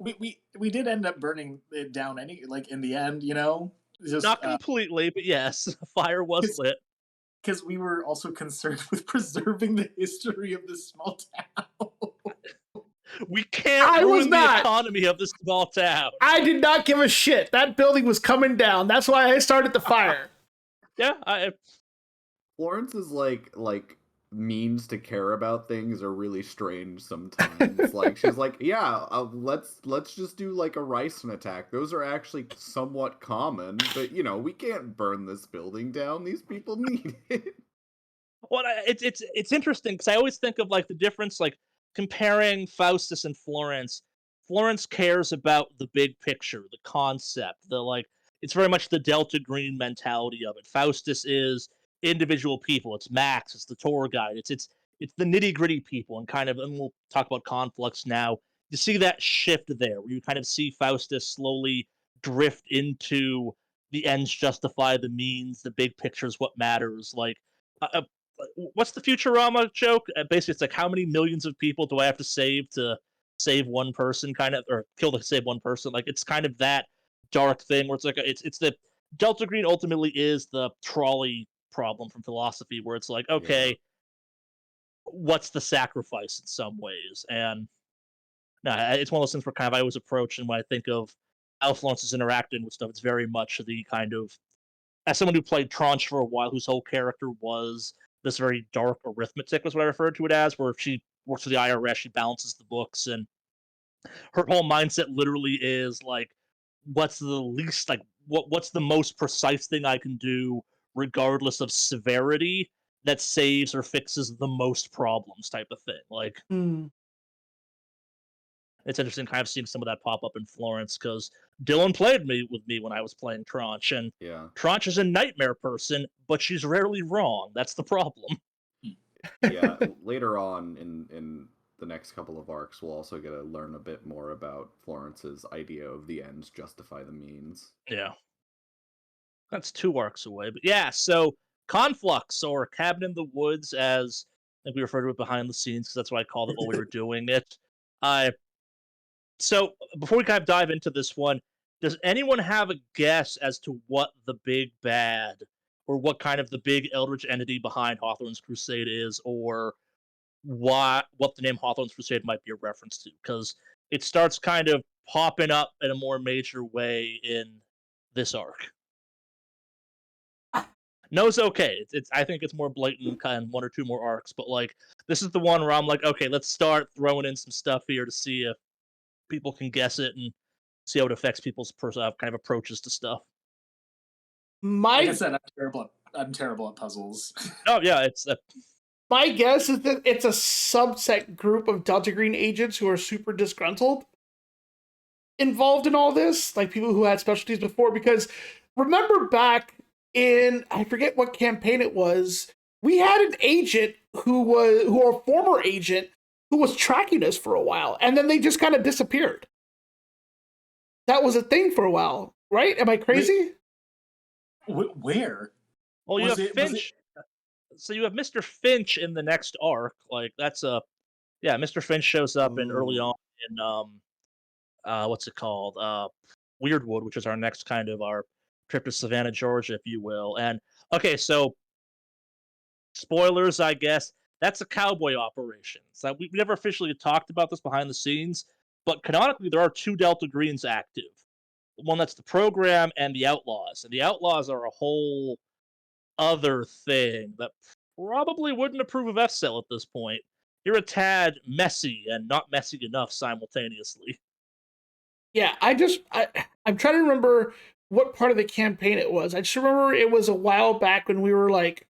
we did end up burning it down in the end, you know, just Not completely, but yes, fire was lit. because we were also concerned with preserving the history of this small town. We can't I was ruin the not. economy of this small town. I did not give a shit. That building was coming down. That's why I started the fire. Yeah, Florence's like means to care about things are really strange sometimes. Like she's like, yeah, let's just do like a ricin attack. Those are actually somewhat common, but you know we can't burn this building down. These people need it. well, it's interesting because I always think of like the difference, like comparing Faustus and Florence. Florence cares about the big picture, the concept, the like. It's very much the Delta Green mentality of it. Faustus is individual people. It's Max. It's the tour guide. It's the nitty gritty people, and kind of. And we'll talk about Conflux now. You see that shift there, where you kind of see Faustus slowly drift into the ends justify the means. The big picture is what matters. Like what's the Futurama joke? Basically, it's like how many millions of people do I have to save one person, kind of, or kill to save one person? Like it's kind of that dark thing where it's like it's the Delta Green ultimately is the trolley problem from philosophy, where it's like, okay, Yeah. what's the sacrifice in some ways? And no, it's one of those things where kind of I always approach, and when I think of how Florence is interacting with stuff, it's very much the kind of as someone who played Tranche for a while, whose whole character was this very dark arithmetic, was what I referred to it as, where she works for the IRS, she balances the books, and her whole mindset literally is like, what's the least like what's the most precise thing I can do, regardless of severity, that saves or fixes the most problems, type of thing. Like Hmm. it's interesting kind of seeing some of that pop up in Florence because Dylan played with me when I was playing Tranche, and Yeah. Tranche is a nightmare person, but she's rarely wrong. That's the problem. Yeah. Later on in the next couple of arcs, we'll also get to learn a bit more about Florence's idea of the ends justify the means. Yeah. That's 2 arcs away. But yeah, so Conflux, or Cabin in the Woods, as I think we refer to it behind the scenes, because that's what I called it while we were doing it. So before we kind of dive into this one, does anyone have a guess as to what the big bad, or what kind of the big eldritch entity behind Hawthorne's Crusade is, or what the name Hawthorne's Crusade might be a reference to? Because it starts kind of popping up in a more major way in this arc. No, it's okay. It's I think it's more blatant, kind of 1 or 2 more arcs, but like this is the one where I'm like, okay, let's start throwing in some stuff here to see if people can guess it and see how it affects people's kind of approaches to stuff. Like I My said, I'm terrible I'm terrible at puzzles. Oh yeah, it's My guess is that it's a subset group of Delta Green agents who are super disgruntled involved in all this, like people who had specialties before. Because remember back in, I forget what campaign it was, we had an agent who a former agent who was tracking us for a while, and then they just kind of disappeared. That was a thing for a while, right? Am I crazy? Where? well, you Was have it- was Finch. So you have Mr. Finch in the next arc. Like that's a yeah. Mr. Finch shows up in early Ooh. on in what's it called? Weirdwood, which is our next kind of our trip to Savannah, Georgia, if you will. And okay, so spoilers, I guess. That's a cowboy operation. So we never officially talked about this behind the scenes, but canonically there are two Delta Greens active. One that's the program and the Outlaws. And the Outlaws are a whole other thing that probably wouldn't approve of FCell at this point. You're a tad messy and not messy enough simultaneously. Yeah, I'm trying to remember what part of the campaign it was. I just remember it was a while back when we were like,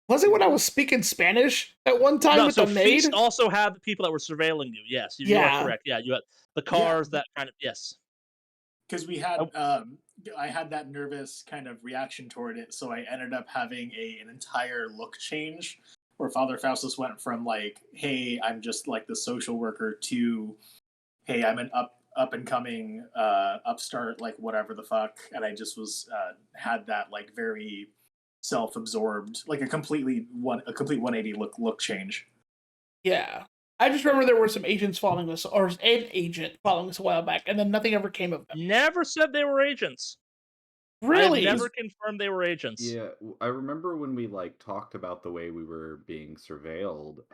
was it when I was speaking Spanish at one time No, with so the maid? Feast also had the people that were surveilling you. Yes, you are Yeah. correct. Yeah, you had the cars that kind of yes. Because we had, Oh. I had that nervous kind of reaction toward it, so I ended up having an entire look change, where Father Faustus went from like, "Hey, I'm just like the social worker," to, "Hey, I'm an up and coming upstart, like whatever the fuck," and I just was had that like very self absorbed, like a complete 180 look change. Yeah. I just remember there were some agents following us, or an agent following us a while back, and then nothing ever came of them. Never said they were agents. I've Really? never confirmed they were agents. Yeah, I remember when we like talked about the way we were being surveilled,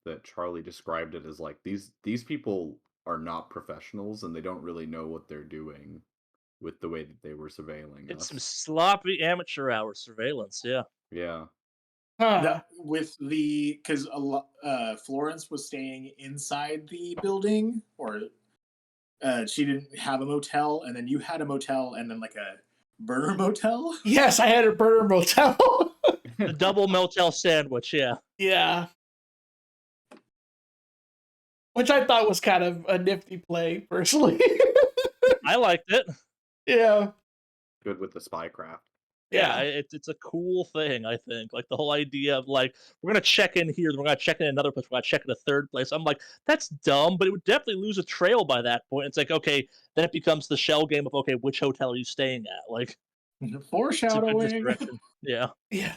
that Charlie described it as like these people are not professionals and they don't really know what they're doing with the way that they were surveilling It's some us. sloppy amateur hour surveillance. Yeah. Yeah. Huh. That with the because Florence was staying inside the building, or she didn't have a motel, and then you had a motel, and then like a burner motel. Yes, I had a burner motel. The double motel sandwich. Yeah. Yeah. Which I thought was kind of a nifty play, personally. I liked it. Yeah. Good with the spycraft. Yeah, it's a cool thing. I think like the whole idea of like we're gonna check in here, then we're gonna check in another place, we're gonna check in a third place. I'm like, that's dumb, but it would definitely lose a trail by that point. It's like okay, then it becomes the shell game of okay, which hotel are you staying at? Like it's a good Foreshadowing. misdirection. Yeah, Yeah.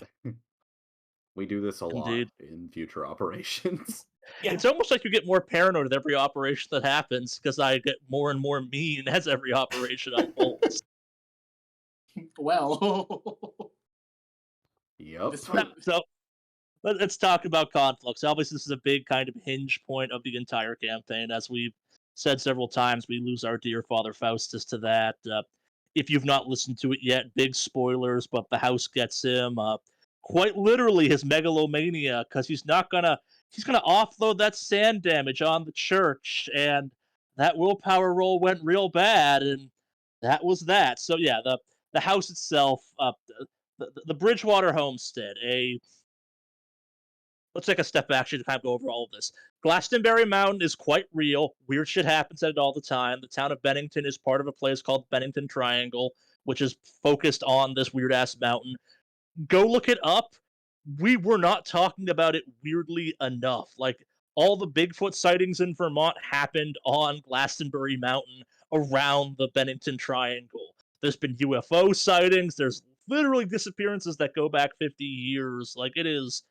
We do this a lot indeed. in future operations. Yeah. It's almost like you get more paranoid with every operation that happens because I get more and more mean as every operation unfolds. Well, Yep. this Now, one, so let's talk about Conflux. Obviously, this is a big kind of hinge point of the entire campaign. As we've said several times, we lose our dear Father Faustus to that. If you've not listened to it yet, big spoilers, but the house gets him. Quite literally, his megalomania, because he's gonna offload that sand damage on the church, and that willpower roll went real bad, and that was that. So yeah, the house itself, the Bridgewater homestead, a let's take a step back to kind of go over all of this. Glastonbury Mountain is quite real. Weird shit happens at it all the time. The town of Bennington is part of a place called Bennington Triangle, which is focused on this weird ass mountain. Go look it up. We were not talking about it weirdly enough. Like all the Bigfoot sightings in Vermont happened on Glastonbury Mountain around the Bennington Triangle. There's been UFO sightings. There's literally disappearances that go back 50 years. Like it is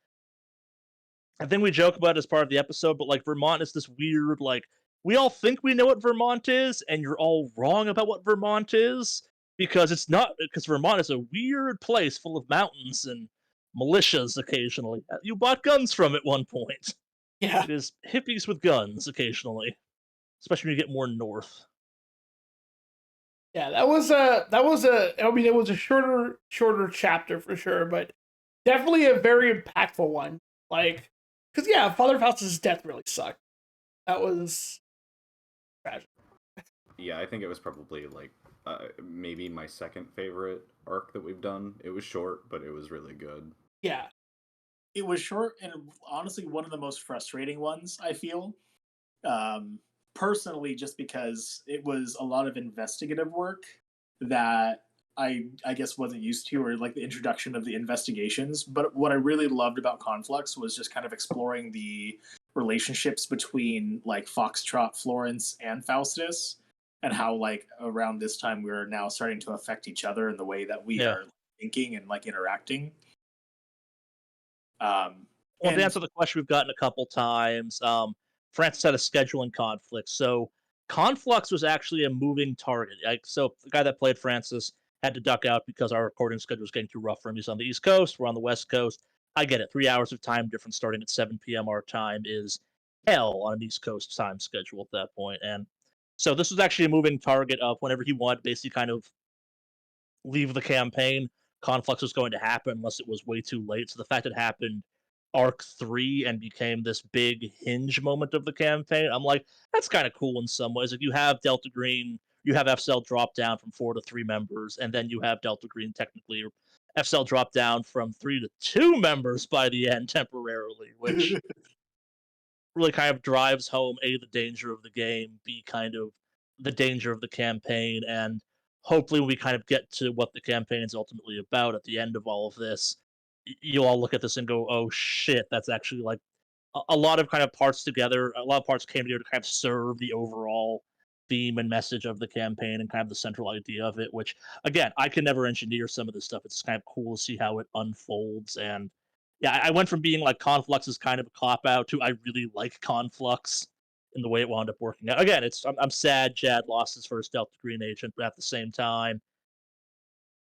I think we joke about it as part of the episode, but like Vermont is this weird, like we all think we know what Vermont is, and you're all wrong about what Vermont is because it's not because Vermont is a weird place full of mountains and militias occasionally. You bought guns from at one point. Yeah. It is hippies with guns occasionally, especially when you get more north. Yeah, I mean, it was a shorter chapter for sure, but definitely a very impactful one. Like, because yeah, Father Faustus' death really sucked. That was tragic. Yeah, I think it was probably like maybe my second favorite arc that we've done. It was short, but it was really good. Yeah. It was short and honestly one of the most frustrating ones, I feel. Um, Personally, just because it was a lot of investigative work that I guess wasn't used to, or like the introduction of the investigations. But what I really loved about Conflux was just kind of exploring the relationships between like Foxtrot, Florence, and Faustus, and how like around this time we're now starting to affect each other in the way that we Yeah. are thinking and like interacting. Um, Well, to and answer the question we've gotten a couple times, Francis had a scheduling conflict. So Conflux was actually a moving target. So the guy that played Francis had to duck out because our recording schedule was getting too rough for him. He's on the East Coast, we're on the West Coast. I get it. 3 hours of time difference starting at 7 p.m. our time is hell on an East Coast time schedule at that point. And so this was actually a moving target of whenever he wanted, basically kind of leave the campaign, Conflux was going to happen unless it was way too late. So the fact it happened arc 3 and became this big hinge moment of the campaign, I'm like, that's kind of cool in some ways. Like you have Delta Green, you have FCL drop down from 4 to 3 members, and then you have Delta Green technically FCL drop down from 3 to 2 members by the end temporarily, which really kind of drives home A, the danger of the game, B, kind of the danger of the campaign, and hopefully when we kind of get to what the campaign is ultimately about at the end of all of this, you'll all look at this and go, oh shit, that's actually like a lot of kind of parts together, a lot of parts came together to kind of serve the overall theme and message of the campaign and kind of the central idea of it, which again, I can never engineer some of this stuff. It's kind of cool to see how it unfolds. And yeah, I went from being like Conflux is kind of a cop out to I really like Conflux in the way it wound up working out. Again, I'm sad Jad lost his first Delta Green agent, but at the same time,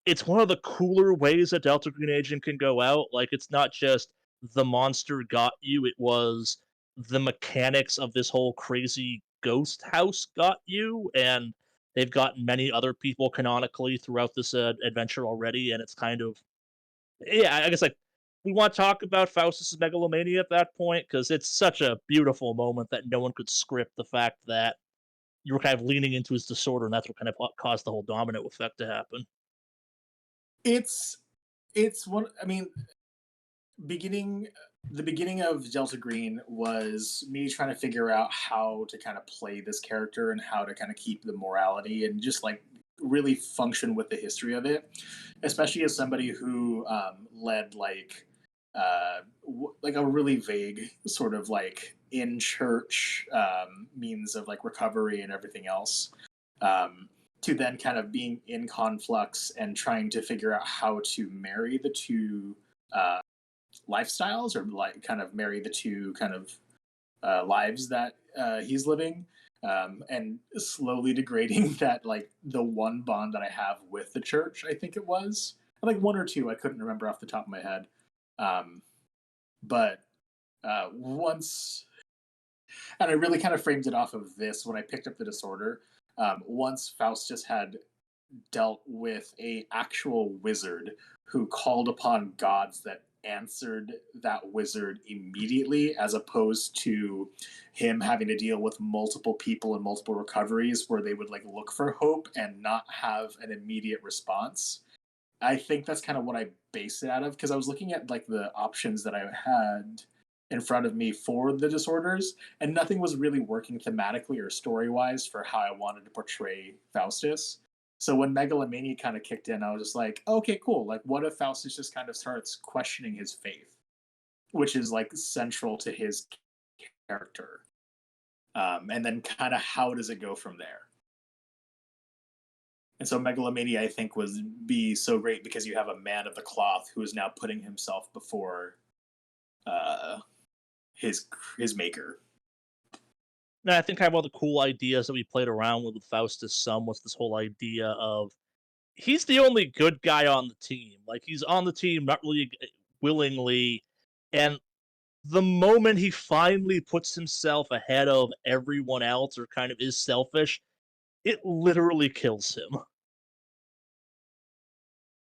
it's one of the cooler ways a Delta Green agent can go out. Like it's not just the monster got you, it was the mechanics of this whole crazy ghost house got you, and they've gotten many other people canonically throughout this adventure already, and it's kind of yeah, I guess like we want to talk about Faustus's megalomania at that point because it's such a beautiful moment that no one could script the fact that you were kind of leaning into his disorder, and that's what kind of caused the whole domino effect to happen. it's it's one. I mean, beginning the beginning of Delta Green was me trying to figure out how to kind of play this character and how to kind of keep the morality and just like really function with the history of it, especially as somebody who led like a really vague sort of like in church means of like recovery and everything else. To then kind of being in Conflux and trying to figure out how to marry the two uh, lifestyles, or like kind of marry the two kind of lives that he's living, and slowly degrading that like the one bond that I have with the church. I think it was like one or two. I couldn't remember off the top of my head, um, but once, and I really kind of framed it off of this when I picked up the disorder. Once Faustus had dealt with a actual wizard who called upon gods that answered that wizard immediately, as opposed to him having to deal with multiple people and multiple recoveries where they would like look for hope and not have an immediate response. I think that's kind of what I based it out of, because I was looking at like the options that I had in front of me for the disorders, and nothing was really working thematically or story wise for how I wanted to portray Faustus. So when Megalomania kind of kicked in, I was just like, okay, cool. Like, what if Faustus just kind of starts questioning his faith, which is like central to his character? And then kind of how does it go from there? And so Megalomania, I think, was be so great because you have a man of the cloth who is now putting himself before uh, his maker. And I think kind of one of the cool ideas that we played around with Faustus some was this whole idea of he's the only good guy on the team. Like he's on the team not really willingly, and the moment he finally puts himself ahead of everyone else or kind of is selfish, it literally kills him.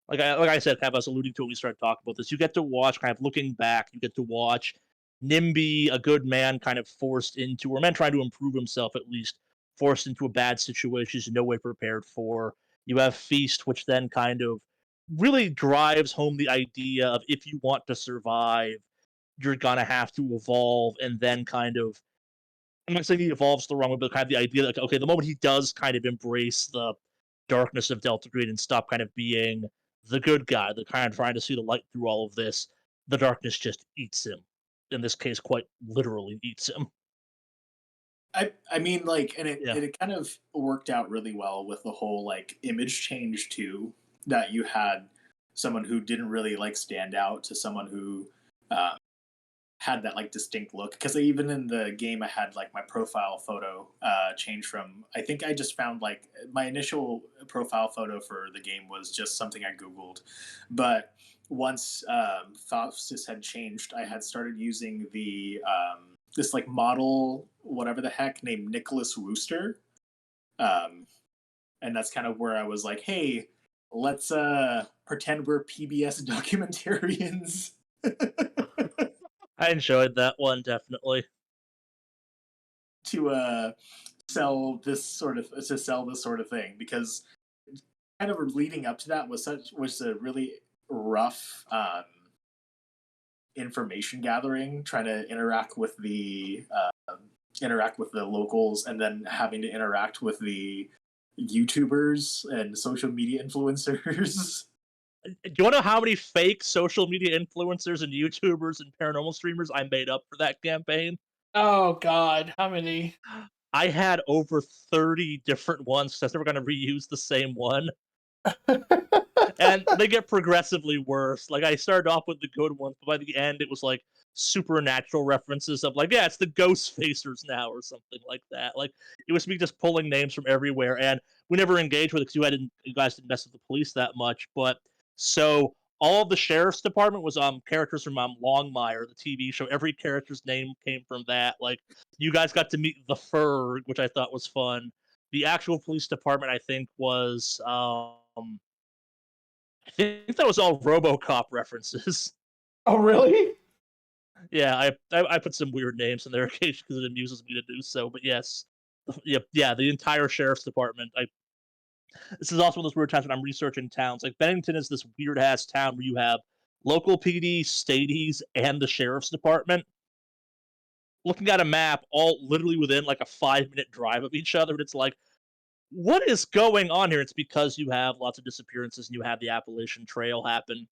Like I said, kind of I was alluding to when we started talking about this. You get to watch, kind of looking back, you get to watch Nimby, a good man, kind of forced into, or a man trying to improve himself at least, forced into a bad situation he's no way prepared for. You have Feast, which then kind of really drives home the idea of if you want to survive, you're gonna have to evolve, and then kind of, I'm not saying he evolves the wrong way, but kind of the idea that, okay, the moment he does kind of embrace the darkness of Delta Green and stop kind of being the good guy, the kind of trying to see the light through all of this, the darkness just eats him. In this case, quite literally eats him. I mean, like, and Yeah. it kind of worked out really well with the whole like image change too. That you had someone who didn't really like stand out to someone who uh, had that like distinct look. Because even in the game, I had like my profile photo change from. I think I just found like my initial profile photo for the game was just something I googled, but once FOTCC had changed, I had started using the this like model whatever the heck named Nicholas Wooster, and that's kind of where I was like, hey, let's pretend we're PBS documentarians. I enjoyed that one, definitely. To sell this sort of thing, because kind of leading up to that was a really rough information gathering, trying to interact with the locals, and then having to interact with the YouTubers and social media influencers. Do you want to know how many fake social media influencers and YouTubers and paranormal streamers I made up for that campaign? Oh God, how many? I had over 30 different ones because I was never going to reuse the same one. And they get progressively worse. Like, I started off with the good ones, but by the end, it was like supernatural references of like, yeah, it's the ghost facers now or something like that. Like, it was me just pulling names from everywhere, and we never engaged with it because you guys didn't mess with the police that much. But so all of the sheriff's department was characters from Longmire, the TV show. Every character's name came from that. Like, you guys got to meet the Ferg, which I thought was fun. The actual police department, I think, was I think that was all RoboCop references. Oh really? Yeah, I put some weird names in there occasionally because it amuses me to do so. But yes, yeah, the entire sheriff's department. This is also one of those weird times when I'm researching towns. Like Bennington is this weird ass town where you have local PD, stadies, and the sheriff's department. Looking at a map, all literally within like a 5-minute drive of each other, and it's like, what is going on here? It's because you have lots of disappearances and you have the Appalachian Trail happen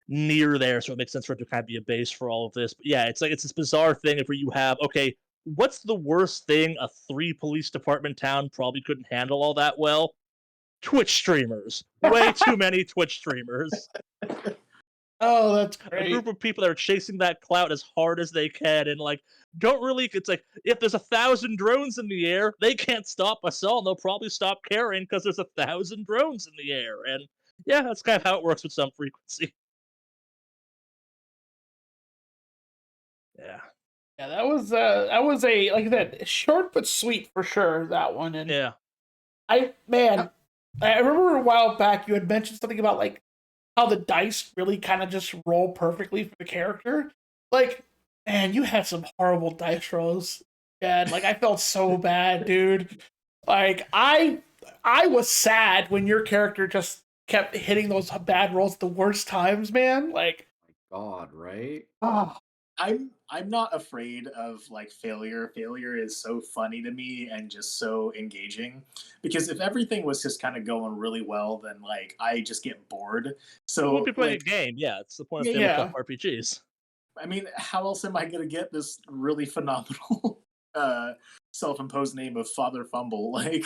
near there, so it makes sense for it to kind of be a base for all of this. But yeah, it's like it's this bizarre thing where you have, okay, what's the worst thing a 3 police department town probably couldn't handle all that well? Twitch streamers. Way too many Twitch streamers. Oh, that's A great. group of people that are chasing that clout as hard as they can, and like don't really. It's like if there's 1,000 drones in the air, they can't stop us all. And they'll probably stop caring because there's 1,000 drones in the air. And yeah, that's kind of how it works with some frequency. Yeah. Yeah, that was a like that short but sweet for sure, that one. And Yeah. I remember a while back you had mentioned something about like how the dice really kind of just roll perfectly for the character. Like, man, you had some horrible dice rolls. Yeah, like I felt so bad, dude. Like I was sad when your character just kept hitting those bad rolls at the worst times, man. Like, God, right? oh, I'm not afraid of like failure. Failure is so funny to me and just so engaging, because if everything was just kind of going really well, then like I just get bored. You won't So be playing like, a game. Yeah, it's the point of Yeah, tabletop yeah. RPGs. I mean, how else am I gonna get this really phenomenal self-imposed name of Father Fumble? Like,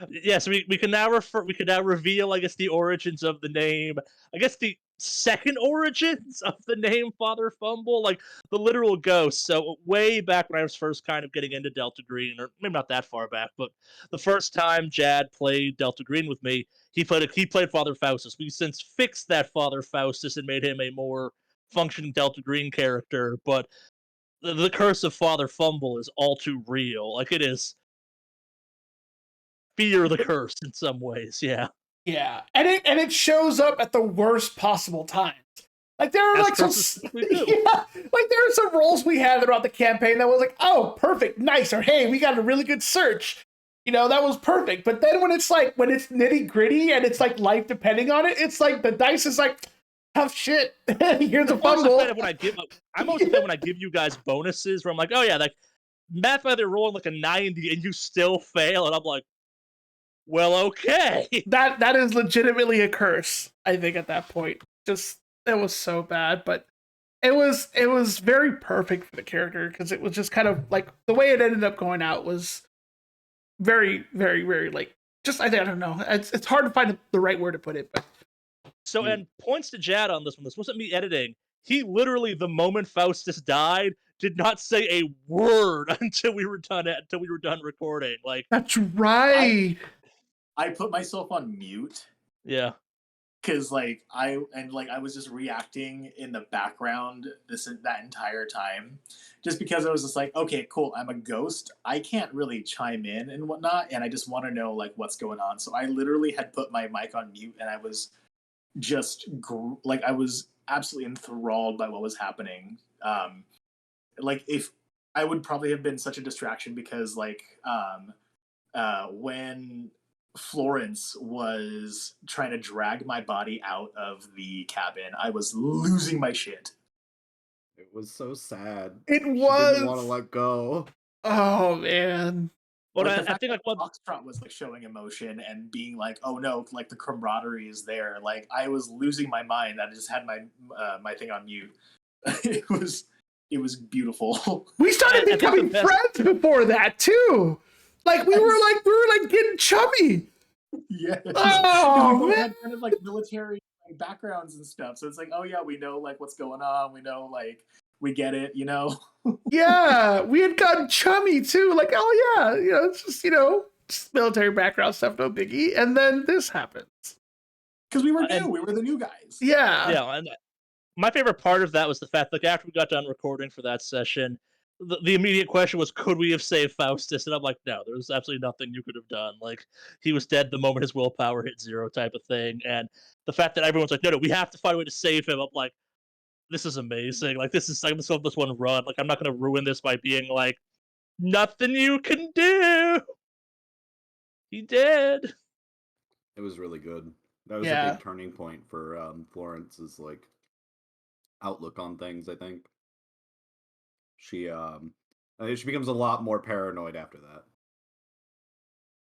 Yes, we can now reveal, I guess, the origins of the name. I guess the second origins of the name Father Fumble, like the literal ghost. So way back when I was first kind of getting into Delta Green, or maybe not that far back, but the first time Jad played Delta Green with me, he played Father Faustus. We've since fixed that Father Faustus and made him a more functioning Delta Green character, but the curse of Father Fumble is all too real. Like it is fear the curse in some ways, yeah. Yeah, and it shows up at the worst possible times. Like there are As like some curses typically do. yeah, like there are some roles we had throughout the campaign that was like, oh, perfect, nice, or hey, we got a really good search. that was perfect. But then when it's nitty gritty and it's like life depending on it, it's like the dice is like tough shit. Here's a I'm always a fumble. fan of when I give. I'm always a fan when I give you guys bonuses where I'm like, oh yeah, like Matt, they're rolling like a 90 and you still fail, and I'm like, well, okay. That is legitimately a curse, I think, at that point. Just it was so bad, but it was very perfect for the character because it was just kind of like the way it ended up going out was very, very, very like just I don't know. It's hard to find the right word to put it, but So, and points to Jad on this one. This wasn't me editing. He literally, the moment Faustus died, did not say a word until we were done recording. Like, that's right. I put myself on mute yeah, because I was just reacting in the background that entire time, just because I was just like, okay, cool, I'm a ghost, I can't really chime in and whatnot, and I just want to know like what's going on. So I literally had put my mic on mute, and I was just I was absolutely enthralled by what was happening. Like if I would probably have been such a distraction because when Florence was trying to drag my body out of the cabin, I was losing my shit. It was so sad. It She was. didn't want to let go. Oh man. but Like, I think like what Foxtrot was like showing emotion and being like, "Oh no!" Like the camaraderie is there. Like I was losing my mind. I just had my my thing on mute. it was beautiful. We started I think becoming the best- friends before that too. Like we were like getting chummy. Yes. Oh, we both man. had kind of like military backgrounds and stuff. So it's like, oh yeah, we know like what's going on. We know like we get it, you know? Yeah, we had gotten chummy too. Like, oh yeah, it's just just military background stuff, no biggie. And then this happens. Because we were new. And- We were the new guys. Yeah. and my favorite part of that was the fact like after we got done recording for that session, the immediate question was, could we have saved Faustus? And I'm like, no, there was absolutely nothing you could have done. Like he was dead the moment his willpower hit zero, type of thing. And the fact that everyone's like, no, we have to find a way to save him. I'm like, this is amazing. Like this is, I'm just gonna let this one run. Like I'm not gonna ruin this by being like, nothing you can do. He did. It was really good. That was Yeah. a big turning point for Florence's like outlook on things. I think she becomes a lot more paranoid after that.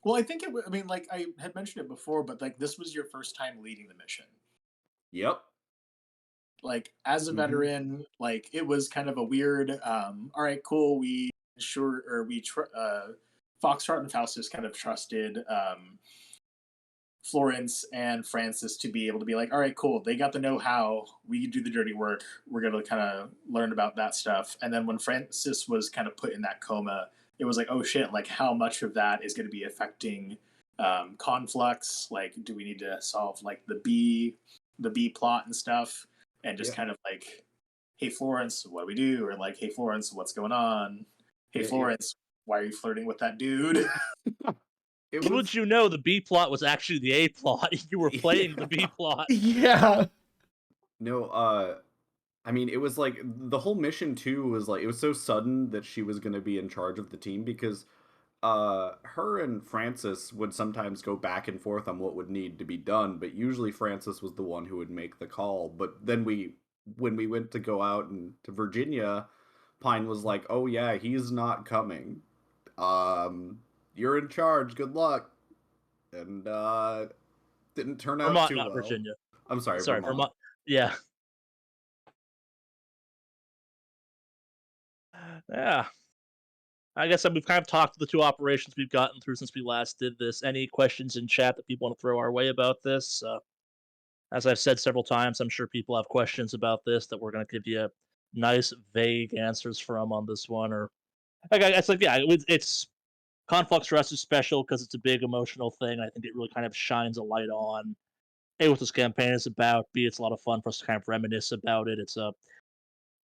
Well, I think I mean, like I had mentioned it before, but like this was your first time leading the mission. Yep. Like as a Mhm. veteran, like it was kind of a weird. All right, cool. Foxtrot and Faustus kind of trusted Florence and Francis to be able to be like, all right, cool. They got the know-how. We do the dirty work. We're gonna kind of learn about that stuff. And then when Francis was kind of put in that coma, it was like, oh shit! Like how much of that is going to be affecting Conflux? Like, do we need to solve like the B plot and stuff? And just kind of like, hey Florence, what do we do? Or like, hey Florence, what's going on? Hey Florence, why are you flirting with that dude? Would you know the B plot was actually the A plot? You were playing the B plot. Yeah. No, I mean, it was like the whole mission too was like it was so sudden that she was going to be in charge of the team because her and Francis would sometimes go back and forth on what would need to be done, but usually Francis was the one who would make the call. But then when we went to go out to Virginia, Pine was like, "Oh yeah, he's not coming. You're in charge. Good luck." And didn't turn out Vermont, too not well. Virginia. I'm sorry, Sorry, Vermont. Yeah. Yeah. I guess we've kind of talked to the two operations we've gotten through since we last did this. Any questions in chat that people want to throw our way about this? As I've said several times, I'm sure people have questions about this that we're going to give you nice, vague answers from on this one. Or it's like, yeah, it's Conflux for us is special because it's a big emotional thing. I think it really kind of shines a light on A, what this campaign is about. B, it's a lot of fun for us to kind of reminisce about it.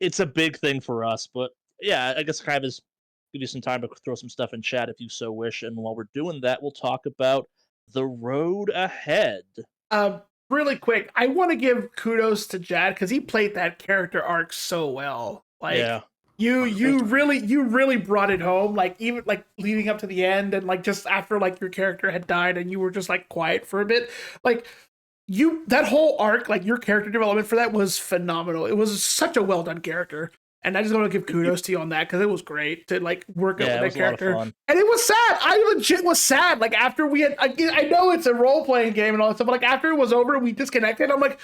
It's a big thing for us. But yeah, I guess kind of is give you some time to throw some stuff in chat if you so wish. And while we're doing that, we'll talk about the road ahead. Really quick, I want to give kudos to Jad because he played that character arc so well. Like, Yeah. You really brought it home, like even like leading up to the end and like just after like your character had died and you were just like quiet for a bit. Like that whole arc, like your character development for that was phenomenal. It was such a well done character. And I just want to give kudos to you on that because it was great to like work up with that character. A lot of fun. And it was sad. I legit was sad. Like after we had, I know it's a role playing game and all that stuff, but like after it was over and we disconnected, I'm like,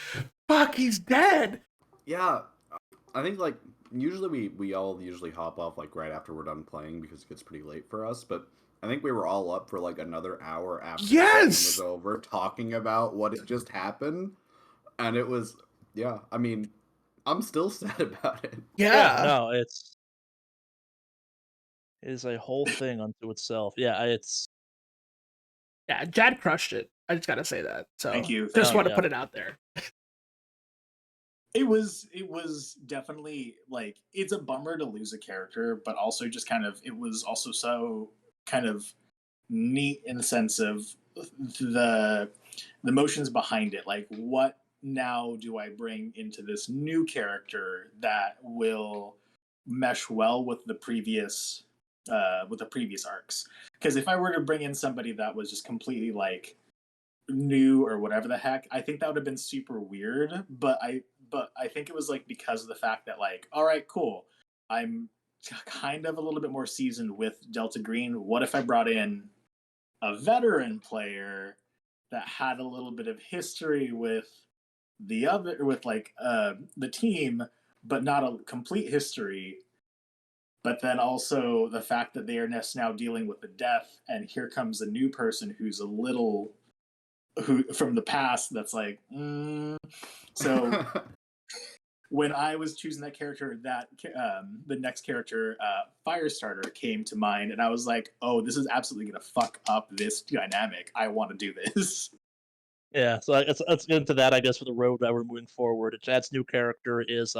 fuck, he's dead. Yeah, I think like usually we all usually hop off like right after we're done playing because it gets pretty late for us. But I think we were all up for like another hour after the game was over talking about what had just happened, and it was I mean, I'm still sad about it. Yeah. No, it is a whole thing unto itself. Yeah, Jad crushed it. I just gotta say that. So Thank you. Just want to put it out there. It was definitely like it's a bummer to lose a character, but also just kind of it was also so kind of neat in the sense of the motions behind it. Like what now do I bring into this new character that will mesh well with the previous arcs? Because if I were to bring in somebody that was just completely like new or whatever the heck, I think that would have been super weird. But I think it was like because of the fact that like, all right, cool, I'm kind of a little bit more seasoned with Delta Green. What if I brought in a veteran player that had a little bit of history with the team, but not a complete history? But then also the fact that they are now dealing with the death, and here comes a new person who's a little who from the past that's like so when I was choosing that character, that the next character, Firestarter, came to mind, and I was like, oh, this is absolutely gonna fuck up this dynamic. I want to do this. Yeah, so let's get into that, I guess, for the road that we're moving forward. Chad's new character is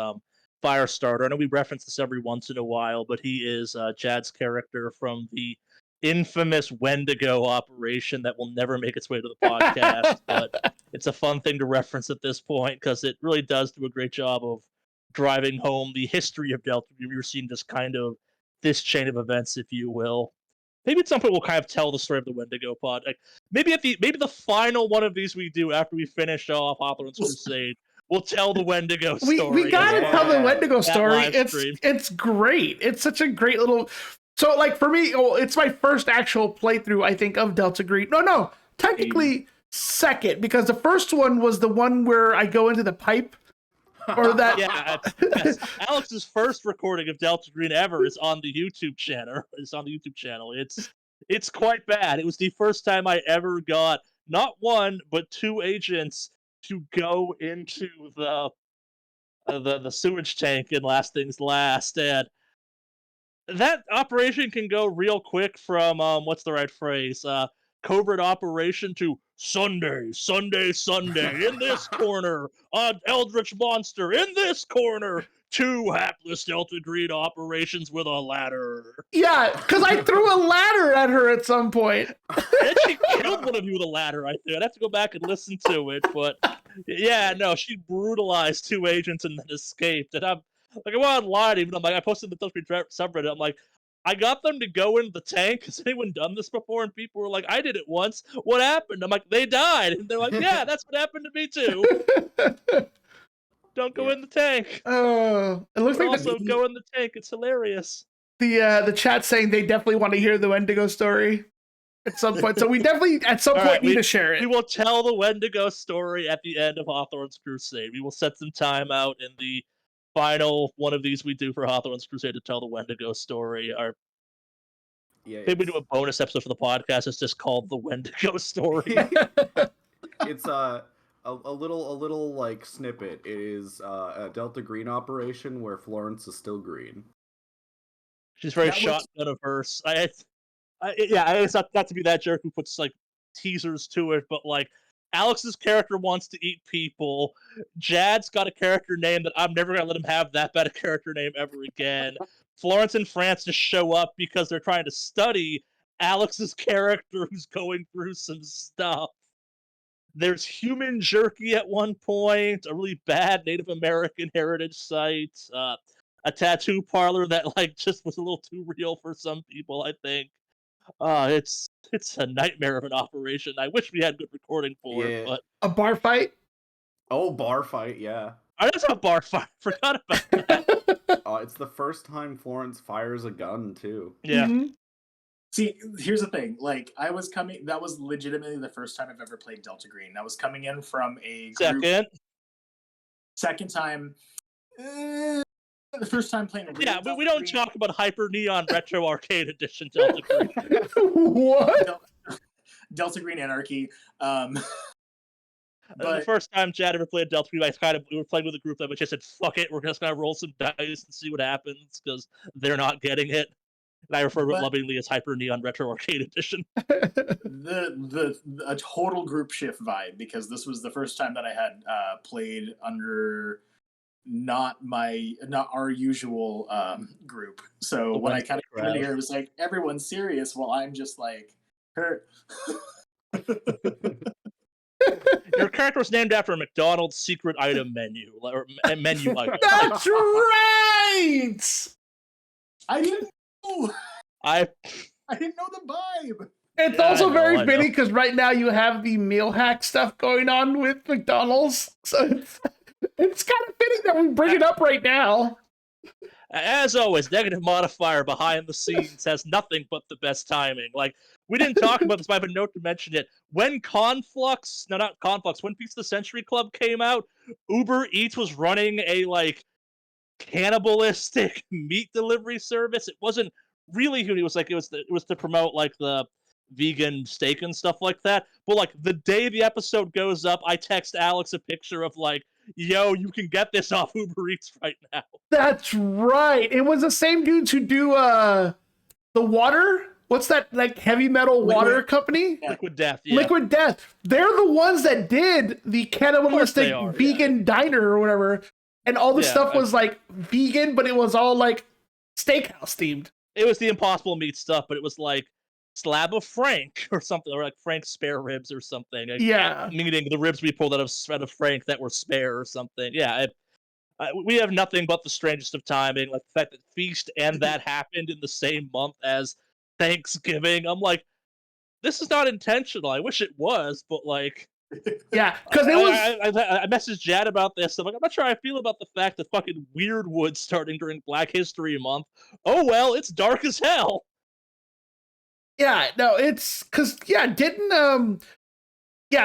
Firestarter. I know we reference this every once in a while, but he is Chad's character from the infamous Wendigo operation that will never make its way to the podcast. But it's a fun thing to reference at this point because it really does do a great job of driving home the history of Delta. We're seeing this kind of this chain of events, if you will. Maybe at some point we'll kind of tell the story of the Wendigo pod. Like maybe the final one of these we do after we finish off Hawthorne's Crusade, we'll tell the Wendigo story. We gotta tell the Wendigo story. It's great. It's such a great little. So like for me, it's my first actual playthrough, I think, of Delta Green. No, technically second, because the first one was the one where I go into the pipe. Or that yes. Alex's first recording of Delta Green ever is on the YouTube channel. It's quite bad. It was the first time I ever got not one but two agents to go into the sewage tank in Last Things Last, and that operation can go real quick from what's the right phrase? Covert operation to Sunday in this corner, Eldritch monster in this corner, two hapless Delta Green operations with a ladder. Yeah, because I threw a ladder at her at some point. And she killed one of you with a ladder, I think. I'd have to go back and listen to it, but yeah, no, she brutalized two agents and then escaped. And I'm like, I went online, even I posted the Delta Green subreddit. I'm like, I got them to go in the tank. Has anyone done this before? And people were like, I did it once. What happened? I'm like, they died. And they're like, yeah, that's what happened to me too. Don't go in the tank. Oh, it looks like also go in the tank. It's hilarious. The chat saying they definitely want to hear the Wendigo story at some point. So we definitely at some point need to share it. We will tell the Wendigo story at the end of Hawthorne's Crusade. We will set some time out in the final one of these we do for Hawthorne's Crusade to tell the Wendigo story. Maybe we do a bonus episode for the podcast. It's just called the Wendigo story. It's a little like snippet. It is a Delta Green operation where Florence is still green. She's very shotgun averse. It's not to be that jerk who puts like teasers to it, but like Alex's character wants to eat people. Jad's got a character name that I'm never gonna let him have that bad a character name ever again. Florence and France just show up because they're trying to study Alex's character who's going through some stuff. There's human jerky at one point, a really bad Native American heritage site. a tattoo parlor that like just was a little too real for some people. I think. It's a nightmare of an operation. I wish we had good recording for it, Yeah. but A bar fight. Oh, bar fight, yeah. oh, that's a bar fight. Forgot about that. It's the first time Florence fires a gun too. Yeah. Mhm. See, here's the thing. Like, that was legitimately the first time I've ever played Delta Green. I was coming in from a group. Second time, the first time playing. Yeah, Delta we don't Green. talk about Hyper Neon Retro Arcade Edition Delta Green. What? Delta Green Anarchy. The But first time Chad ever played Delta Green, we were playing with a group that just said, "Fuck it, we're just gonna roll some dice and see what happens," because they're not getting it. And I refer to it lovingly as Hyper Neon Retro Arcade Edition. a total group shift vibe, because this was the first time that I had played under not our usual group. So when I kind of came in here, it was like everyone's serious while I'm just like hurt. Your character was named after a McDonald's secret item menu, or menu item. That's right. I didn't know. I didn't know the vibe. It's also very fitting because right now you have the meal hack stuff going on with McDonald's, so it's kind of fitting that we bring it up right now. As always, Negative Modifier behind the scenes has nothing but the best timing. Like, we didn't talk about this, but I have a note to mention it. When Conflux, no, not Conflux, when Pizza the Century Club came out, Uber Eats was running a, like, cannibalistic meat delivery service. It wasn't really who it was like. It was to promote, like, the vegan steak and stuff like that. But, like, the day the episode goes up, I text Alex a picture of, like, yo, you can get this off Uber Eats right now. That's right. It was the same dudes who do the water. What's that, like, heavy metal water company? Liquid Death, yeah. Liquid Death. They're the ones that did the cannibalistic vegan diner or whatever. And all the stuff was, like, vegan, but it was all, like, steakhouse themed. It was the Impossible Meat stuff, but it was, like, slab of Frank or something, or, like, Frank's spare ribs or something. Like, yeah. Meaning the ribs we pulled out of Frank that were spare or something. Yeah, we have nothing but the strangest of timing. Like, the fact that Feast and that happened in the same month as Thanksgiving. I'm like, this is not intentional. I wish it was, but, like... Yeah, because it was... I messaged Jad about this. I'm like, I'm not sure how I feel about the fact that fucking Weirdwood starting during Black History Month. Oh, well, it's dark as hell. Yeah, no, it's... Because, yeah,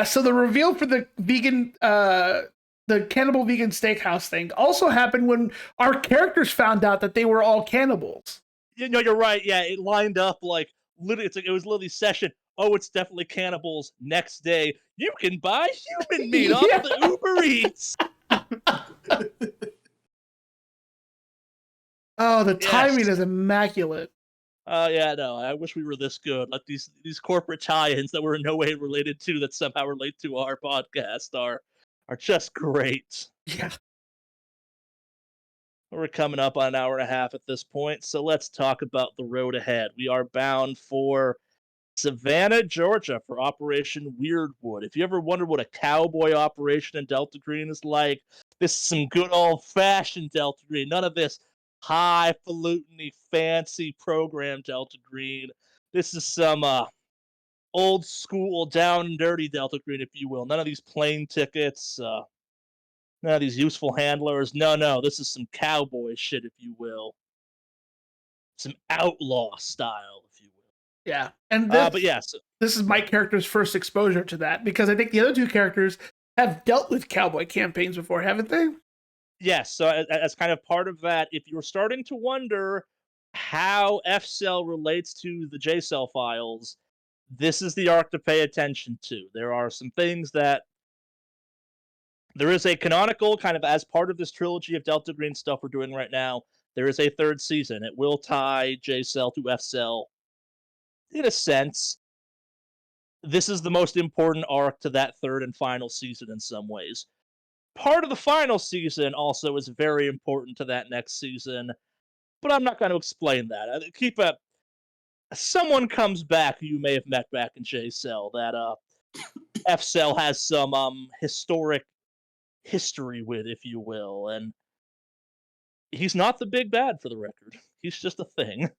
so the reveal for the vegan... the cannibal vegan steakhouse thing also happened when our characters found out that they were all cannibals. You know, you're right. Yeah, it lined up like literally. It was literally session. Oh, it's definitely cannibals. Next day, you can buy human meat off the Uber Eats. Oh, the timing is immaculate. Yeah, no, I wish we were this good. Like these corporate tie-ins that we're in no way related to that somehow relate to our podcast are just great. Yeah. We're coming up on an hour and a half at this point, so let's talk about the road ahead. We are bound for Savannah, Georgia for Operation Weirdwood. If you ever wondered what a cowboy operation in Delta Green is like, this is some good old-fashioned Delta Green. None of this highfalutin fancy program Delta Green. This is some old school, down and dirty Delta Green, if you will. None of these plane tickets, none of these useful handlers. No, this is some cowboy shit, if you will. Some outlaw style, if you will. Yeah, and this, but yes, this is my character's first exposure to that, because I think the other two characters have dealt with cowboy campaigns before, haven't they? Yes, so as kind of part of that, if you're starting to wonder how F-Cell relates to the J-Cell files, this is the arc to pay attention to. There are some things that... There is a canonical, kind of as part of this trilogy of Delta Green stuff we're doing right now, there is a third season. It will tie J-Cell to F-Cell. In a sense, this is the most important arc to that third and final season in some ways. Part of the final season also is very important to that next season, but I'm not going to explain that. Someone comes back who you may have met back in J-Cell that F-Cell has some historic history with, if you will, and He's not the big bad, for the record. He's just a thing.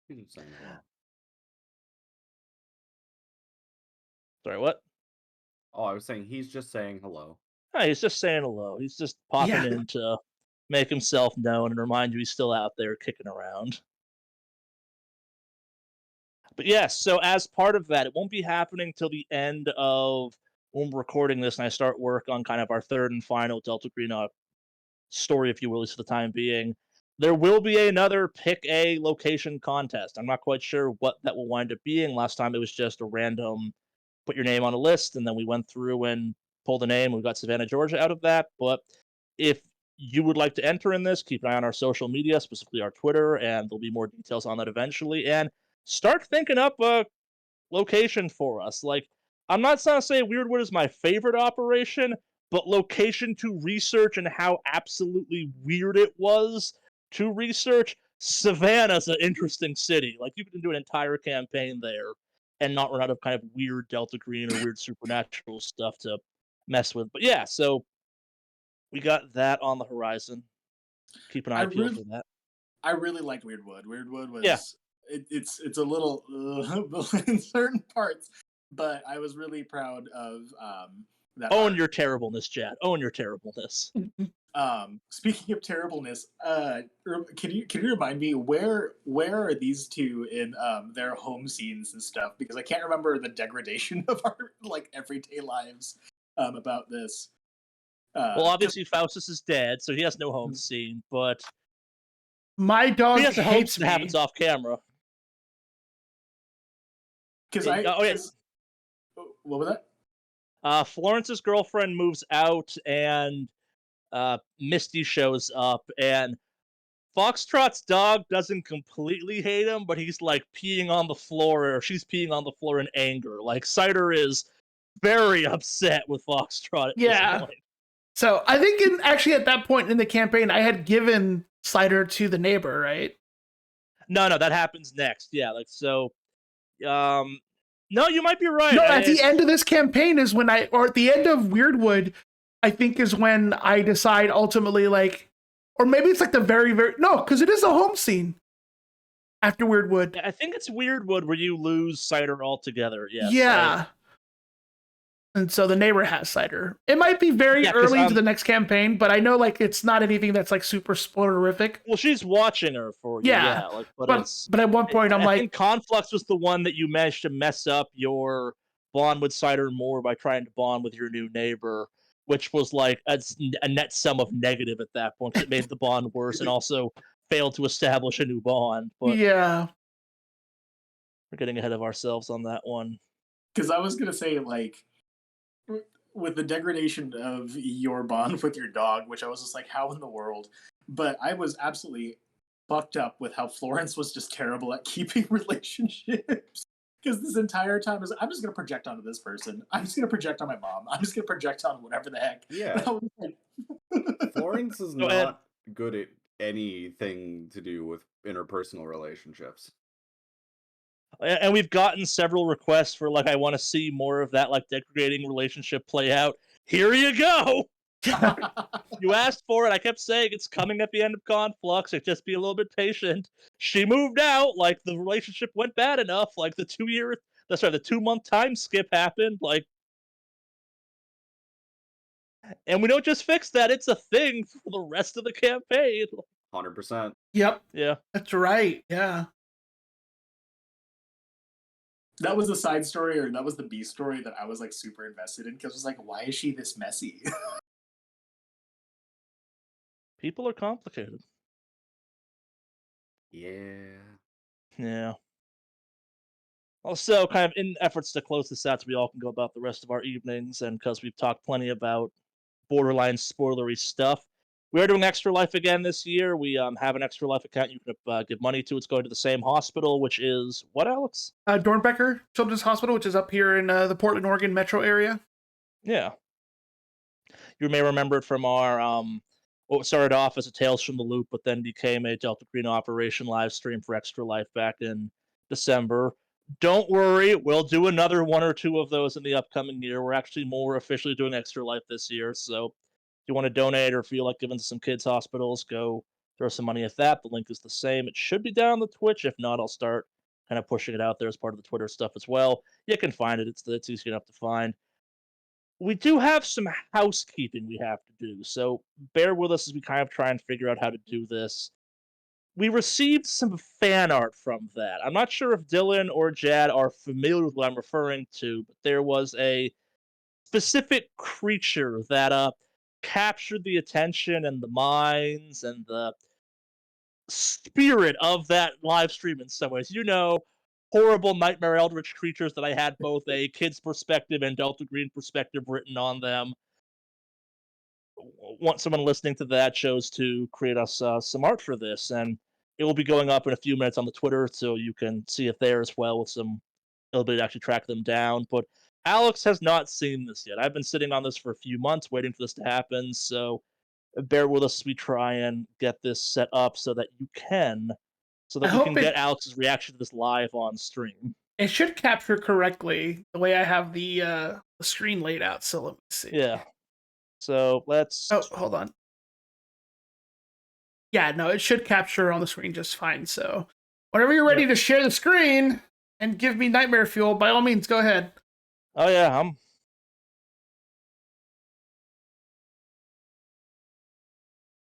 He's just saying hello. Sorry, what? Oh, I was saying he's just saying hello. Oh, he's just saying hello. He's just popping Yeah. in to make himself known and remind you he's still out there kicking around. But yes, so as part of that, it won't be happening till the end of when we're recording this, and I start work on kind of our third and final Delta Green story, if you will, at least for the time being. There will be another pick a location contest. I'm not quite sure what that will wind up being. Last time it was just a random put your name on a list, and then we went through and pulled a name. We got Savannah, Georgia out of that. But if you would like to enter in this, keep an eye on our social media, specifically our Twitter, and there'll be more details on that eventually. And start thinking up a location for us. Like, I'm not trying to say Weirdwood is my favorite operation, but location to research and how absolutely weird it was to research. Savannah's an interesting city. Like, you can do an entire campaign there and not run out of kind of weird Delta Green or weird supernatural stuff to mess with. But yeah, so we got that on the horizon. Keep an eye peeled for that. I really liked Weirdwood. Weirdwood was Yeah. It's a little in certain parts, but I was really proud of that. Own your terribleness, Chad. Own your terribleness. Speaking of terribleness, can you remind me where are these two in their home scenes and stuff? Because I can't remember the degradation of our like everyday lives about this. Well, obviously Faustus is dead, so he has no home scene, but My dog he has a home hates scene that me. happens off camera. Because what was that? Florence's girlfriend moves out, and Misty shows up, and Foxtrot's dog doesn't completely hate him, but he's like peeing on the floor, or she's peeing on the floor in anger. Like, Cider is very upset with Foxtrot at this point. So I think actually at that point in the campaign, I had given Cider to the neighbor, right? No, that happens next. Yeah, like so. No, you might be right. No, at the end of this campaign is when or at the end of Weirdwood, I think is when I decide ultimately, like, or maybe it's like the very, no, because it is a home scene after Weirdwood. I think it's Weirdwood where you lose Cider altogether. Yes, yeah. And so the neighbor has Cider. It might be very early into the next campaign, but I know like it's not anything that's like super spoilerific. Well, she's watching her for you. Yeah, like, but at one point I think Conflux was the one that you managed to mess up your bond with Cider more by trying to bond with your new neighbor, which was like a net sum of negative at that point. It made the bond worse and also failed to establish a new bond. But yeah, we're getting ahead of ourselves on that one. Because I was gonna say, like, with the degradation of your bond with your dog, which I was just like, how in the world? But I was absolutely fucked up with how Florence was just terrible at keeping relationships. Because this entire time is, I'm just gonna project onto this person. I'm just gonna project on my mom. I'm just gonna project on whatever the heck. Yeah. Like... Florence is not good at anything to do with interpersonal relationships. And we've gotten several requests for, like, I want to see more of that, like, degrading relationship play out. Here you go! You asked for it. I kept saying it's coming at the end of Conflux. Like, just be a little bit patient. She moved out. Like, the relationship went bad enough. Like, the 2-month time skip happened. Like, and we don't just fix that. It's a thing for the rest of the campaign. 100%. Yep. Yeah. That's right. Yeah. That was the side story, or that was the B story that I was like super invested in, because I was like, why is she this messy? People are complicated. Yeah. Also, kind of in efforts to close this out so we all can go about the rest of our evenings, and because we've talked plenty about borderline spoilery stuff, we are doing Extra Life again this year. We have an Extra Life account you can give money to. It's going to the same hospital, which is what, Alex? Dornbecker Children's Hospital, which is up here in the Portland, Oregon metro area. Yeah. You may remember it from our what started off as a Tales from the Loop, but then became a Delta Green Operation live stream for Extra Life back in December. Don't worry, we'll do another one or two of those in the upcoming year. We're actually more officially doing Extra Life this year, so you want to donate or feel like giving to some kids' hospitals, go throw some money at that. The link is the same. It should be down on the Twitch. If not, I'll start kind of pushing it out there as part of the Twitter stuff as well. You can find it. It's easy enough to find. We do have some housekeeping we have to do, so bear with us as we kind of try and figure out how to do this. We received some fan art from that. I'm not sure if Dylan or Jad are familiar with what I'm referring to, but there was a specific creature that captured the attention and the minds and the spirit of that live stream in some ways. Horrible nightmare eldritch creatures that I had both a kid's perspective and Delta Green perspective written on them. Want someone listening to that chose to create us some art for this, and it will be going up in a few minutes on the Twitter, so you can see it there as well with some ability to actually track them down. But Alex has not seen this yet. I've been sitting on this for a few months waiting for this to happen, so bear with us as we try and get this set up so that we can get Alex's reaction to this live on stream. It should capture correctly the way I have the screen laid out. So let me see. Yeah. So let's. Oh, hold on. Yeah, no, it should capture on the screen just fine. So whenever you're ready to share the screen and give me nightmare fuel, by all means, go ahead. Oh yeah,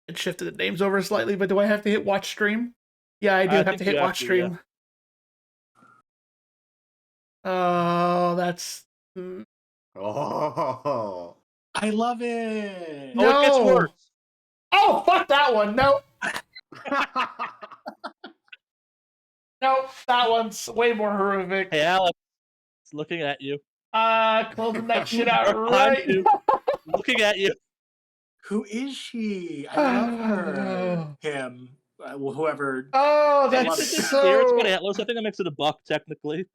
It shifted the names over slightly, but do I have to hit watch stream? Yeah, I do have to hit watch stream. Yeah. Oh, that's. Oh, I love it. No. Oh, it gets worse. Oh, fuck that one. No. No, that one's way more horrific. Hey, Alex, it's looking at you. Closing that shit out right. Looking at you. Who is she? I love her. Him. Whoever. Oh, that's so. It's got antlers. I think that makes it a buck technically.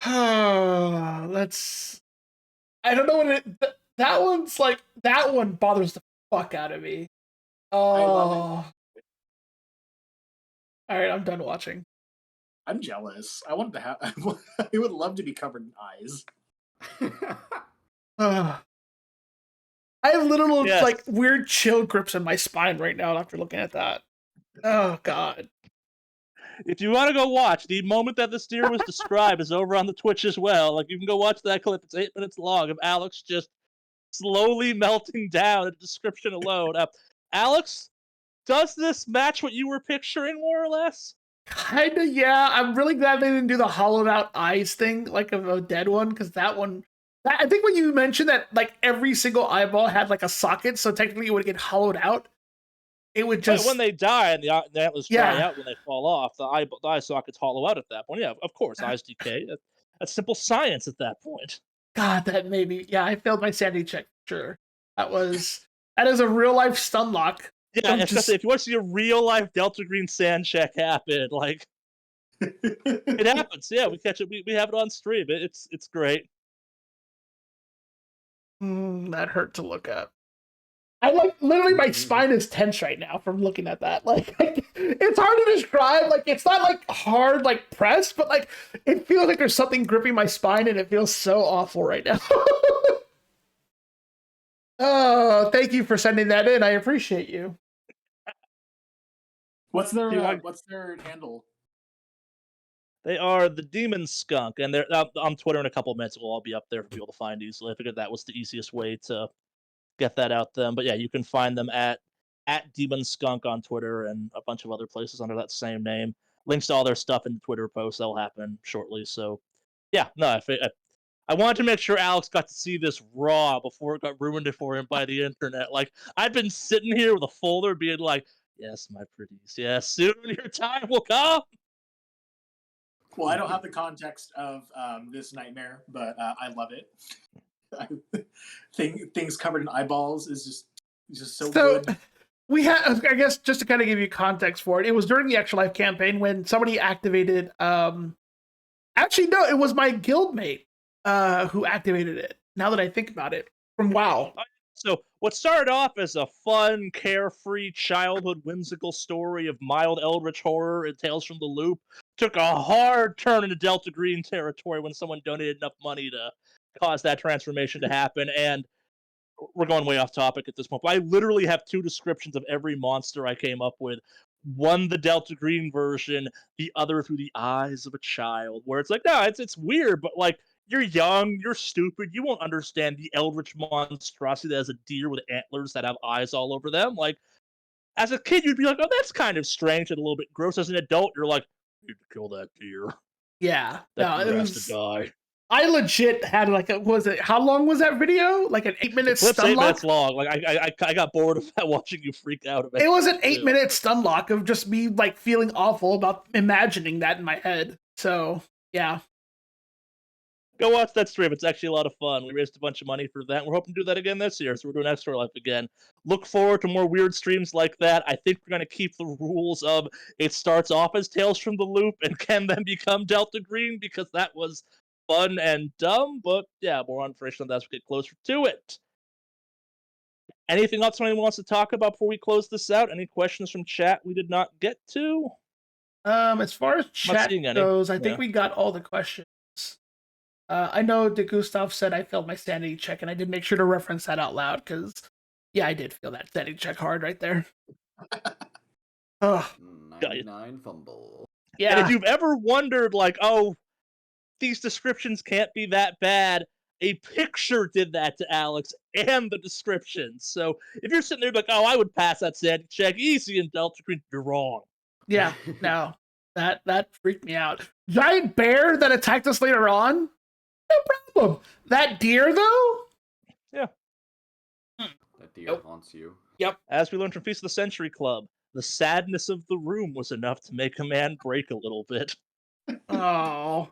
Oh, that's. I don't know what it. That one's like. That one bothers the fuck out of me. Oh. I love it. All right, I'm done watching. I'm jealous. I want to have. I would love to be covered in eyes. I have little like weird chill grips in my spine right now after looking at that. Oh god. If you want to go watch, the moment that the steer was described is over on the Twitch as well. Like, you can go watch that clip. It's 8 minutes long of Alex just slowly melting down. The description alone. Alex, does this match what you were picturing, more or less? Kinda, yeah. I'm really glad they didn't do the hollowed out eyes thing like of a dead one, because that one. I think when you mentioned that, like, every single eyeball had like a socket, so technically it would get hollowed out. It would just. But when they die and the antlers dry out when they fall off, the eye sockets hollow out at that point. Yeah, of course, eyes decay. That's simple science at that point. God, that made me. Yeah, I failed my sanity check. Sure, that is a real life stun lock. Yeah, especially if you want to see a real life Delta Green sand check happen, like it happens. Yeah, we catch it. We have it on stream. It's great. That hurt to look at. I like literally my spine is tense right now from looking at that. Like it's hard to describe. Like it's not like hard like press, but like it feels like there's something gripping my spine, and it feels so awful right now. Oh, thank you for sending that in. I appreciate you. What's their handle? They are the Demon Skunk, and they're on Twitter in a couple of minutes. It will all be up there for people to find easily. I figured that was the easiest way to get that out them. But yeah, you can find them at Demon Skunk on Twitter and a bunch of other places under that same name. Links to all their stuff in the Twitter post. That'll happen shortly. So yeah, no, I wanted to make sure Alex got to see this raw before it got ruined for him by the internet. Like, I've been sitting here with a folder being like, yes, my pretties, yes, soon your time will come. Well, I don't have the context of this nightmare, but I love it. Things covered in eyeballs is just so good. We had, I guess, just to kind of give you context for it, it was during the Extra Life campaign when somebody activated. Actually, no, it was my guildmate who activated it. Now that I think about it, from WoW. So what started off as a fun, carefree, childhood, whimsical story of mild eldritch horror and Tales from the Loop took a hard turn into Delta Green territory when someone donated enough money to cause that transformation to happen. And we're going way off topic at this point, but I literally have 2 descriptions of every monster I came up with. One, the Delta Green version, the other through the eyes of a child, where it's like, no, it's weird, but like you're young, you're stupid, you won't understand the eldritch monstrosity that has a deer with antlers that have eyes all over them. Like as a kid, you'd be like, oh, that's kind of strange and a little bit gross. As an adult, you're like, you need to kill that deer. Yeah. That No, it deer has to was. die. I legit had like a was it how long was that video? Like an 8-minute The clip's stun 8 lock? minutes long. Like I got bored of that watching you freak out about It was an too. 8-minute stun lock of just me like feeling awful about imagining that in my head. So yeah. Go watch that stream. It's actually a lot of fun. We raised a bunch of money for that. We're hoping to do that again this year, so we're doing Extra Life again. Look forward to more weird streams like that. I think we're going to keep the rules of it starts off as Tales from the Loop and can then become Delta Green because that was fun and dumb. But yeah, more information on that as we get closer to it. Anything else anyone wants to talk about before we close this out? Any questions from chat we did not get to? As far as chat seeing any. goes, I think Yeah. we got all the questions. I know De Gustav said I failed my sanity check, and I did make sure to reference that out loud because, yeah, I did feel that sanity check hard right there. Ugh. 99 fumble. Yeah. And if you've ever wondered, like, oh, these descriptions can't be that bad, a picture did that to Alex and the descriptions. So if you're sitting there like, oh, I would pass that sanity check easy in Delta Green, you're wrong. Yeah, no. That freaked me out. Giant bear that attacked us later on? No problem. That deer, though? That deer Nope. haunts you. Yep. As we learned from Feast of the Century Club, the sadness of the room was enough to make a man break a little bit. Oh.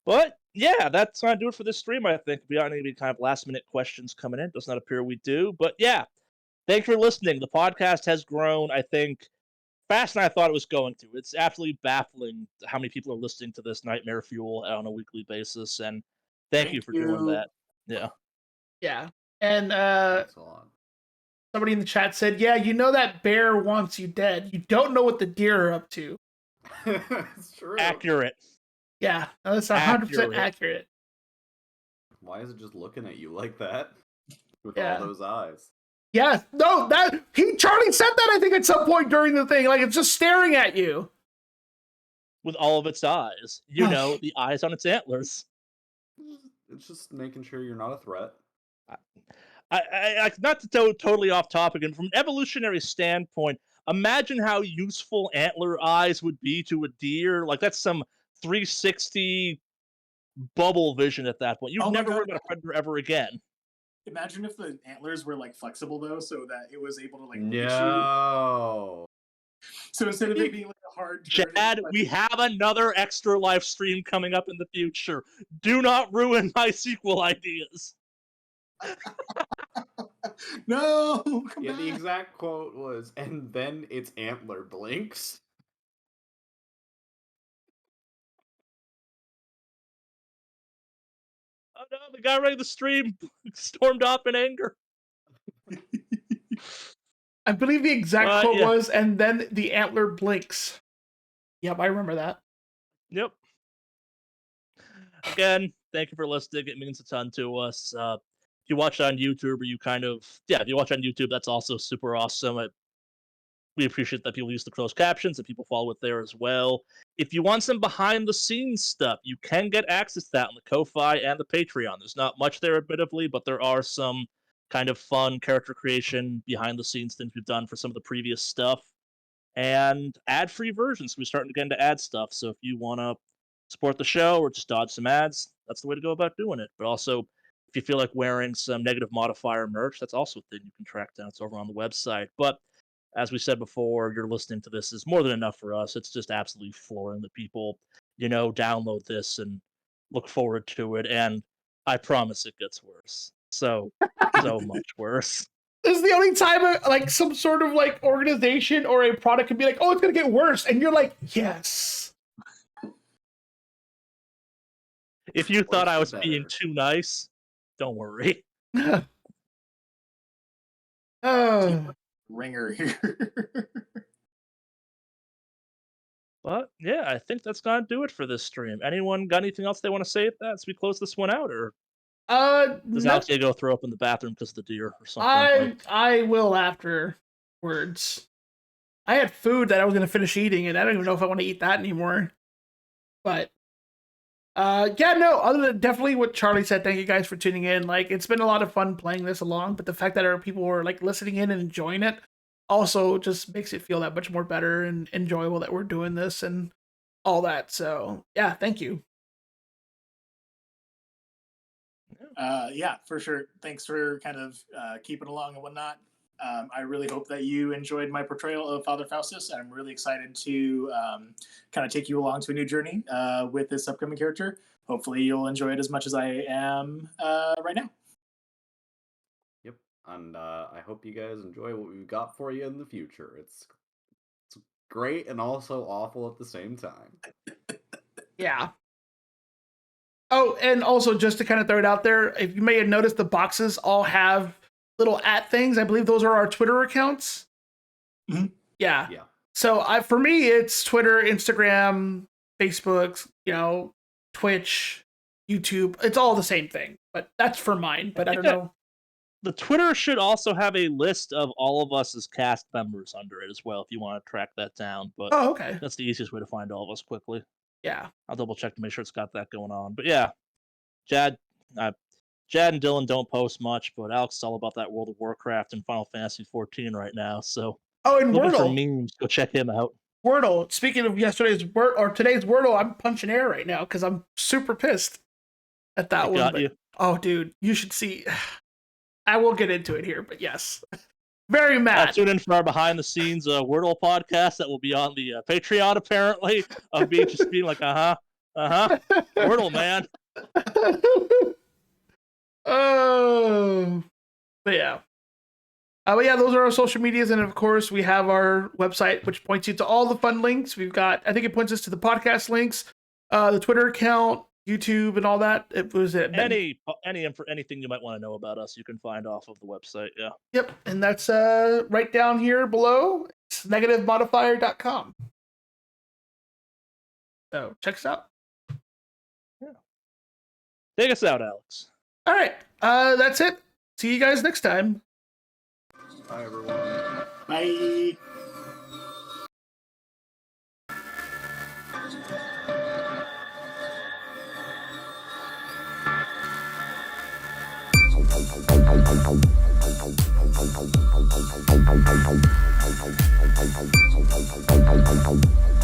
But yeah, that's gonna do it for this stream. I think we aren't any kind of last minute questions coming in. Does not appear we do. But yeah, thanks for listening. The podcast has grown, I think, faster than I thought it was going to. It's absolutely baffling how many people are listening to this Nightmare Fuel on a weekly basis. And thank you for doing that. Yeah. Yeah. And Thanks a lot. somebody in the chat said, yeah, you know that bear wants you dead. You don't know what the deer are up to. It's true. Accurate. Yeah, that's 100% accurate. Why is it just looking at you like that? With Yeah. all those eyes. Yeah, no, Charlie said that I think at some point during the thing. Like, it's just staring at you. With all of its eyes. You know, the eyes on its antlers. It's just making sure you're not a threat. I not to go totally off topic, and from an evolutionary standpoint, imagine how useful antler eyes would be to a deer. Like, that's some 360 bubble vision at that point. You'd never worry about a predator ever again. Imagine if the antlers were like flexible though, so that it was able to like look at you. No. So instead of it being like a hard Chad, we have another Extra Life stream coming up in the future. Do not ruin my sequel ideas. No, come Yeah, the back. exact quote was, and then its antler blinks. Oh no, the guy running the stream stormed off in anger. I believe the exact quote yeah. was, and then the antler blinks. Yep, I remember that. Yep. Again, thank you for listening. It means a ton to us. If you watch on YouTube, or if you watch on YouTube, that's also super awesome. We appreciate that people use the closed captions, and people follow it there as well. If you want some behind the scenes stuff, you can get access to that on the Ko-Fi and the Patreon. There's not much there, admittedly, but there are some kind of fun character creation, behind the scenes things we've done for some of the previous stuff. And ad-free versions. We're starting to get into ad stuff, so if you want to support the show or just dodge some ads, that's the way to go about doing it. But also, if you feel like wearing some negative modifier merch, that's also a thing you can track down. It's over on the website. But as we said before, you're listening to this is more than enough for us. It's just absolutely flooring that people, download this and look forward to it. And I promise it gets worse. So much worse. This is the only time like some sort of like organization or a product could be like, oh, it's gonna get worse, and you're like, yes. If you thought I was the being better. too nice, don't worry. Oh. Ringer here. But yeah, I think that's gonna do it for this stream. Anyone got anything else they want to say as we close this one out, or does Alex No, go throw up in the bathroom because of the deer or something? I will afterwards. I had food that I was gonna finish eating, and I don't even know if I want to eat that anymore. But yeah, no. Other than definitely what Charlie said, thank you guys for tuning in. Like, it's been a lot of fun playing this along, but the fact that our people were like listening in and enjoying it also just makes it feel that much more better and enjoyable that we're doing this and all that. So yeah, thank you. Yeah, for sure. Thanks for kind of keeping along and whatnot. I really hope that you enjoyed my portrayal of Father Faustus. I'm really excited to kind of take you along to a new journey with this upcoming character. Hopefully, you'll enjoy it as much as I am right now. Yep, and I hope you guys enjoy what we've got for you in the future. It's great and also awful at the same time. Yeah. Oh, and also just to kind of throw it out there, if you may have noticed, the boxes all have little @ things. I believe those are our Twitter accounts. Mm-hmm. Yeah. Yeah. So for me, it's Twitter, Instagram, Facebook, Twitch, YouTube. It's all the same thing, but that's for mine. But I don't know. The Twitter should also have a list of all of us as cast members under it as well, if you want to track that down. But Oh, okay. that's the easiest way to find all of us quickly. Yeah. I'll double check to make sure it's got that going on. But yeah, Jad and Dylan don't post much, but Alex is all about that World of Warcraft and Final Fantasy 14 right now. So and looking for Wordle. memes, go check him out. Wordle. Speaking of today's Wordle, I'm punching air right now because I'm super pissed at that one. Got you. Oh, dude, you should see. I will get into it here, but yes, very mad. Tune in for our behind the scenes Wordle podcast that will be on the Patreon apparently of me just being like, Wordle man. Oh, but yeah. But yeah, those are our social medias, and of course, we have our website, which points you to all the fun links. We've got, I think it points us to the podcast links, the Twitter account, YouTube, and all that. It was anything you might want to know about us, you can find off of the website. Yeah. Yep, and that's right down here below. It's negativemodifier.com. So check us out. Yeah. Take us out, Alex. All right, that's it. See you guys next time. Bye, everyone. Bye. Bye.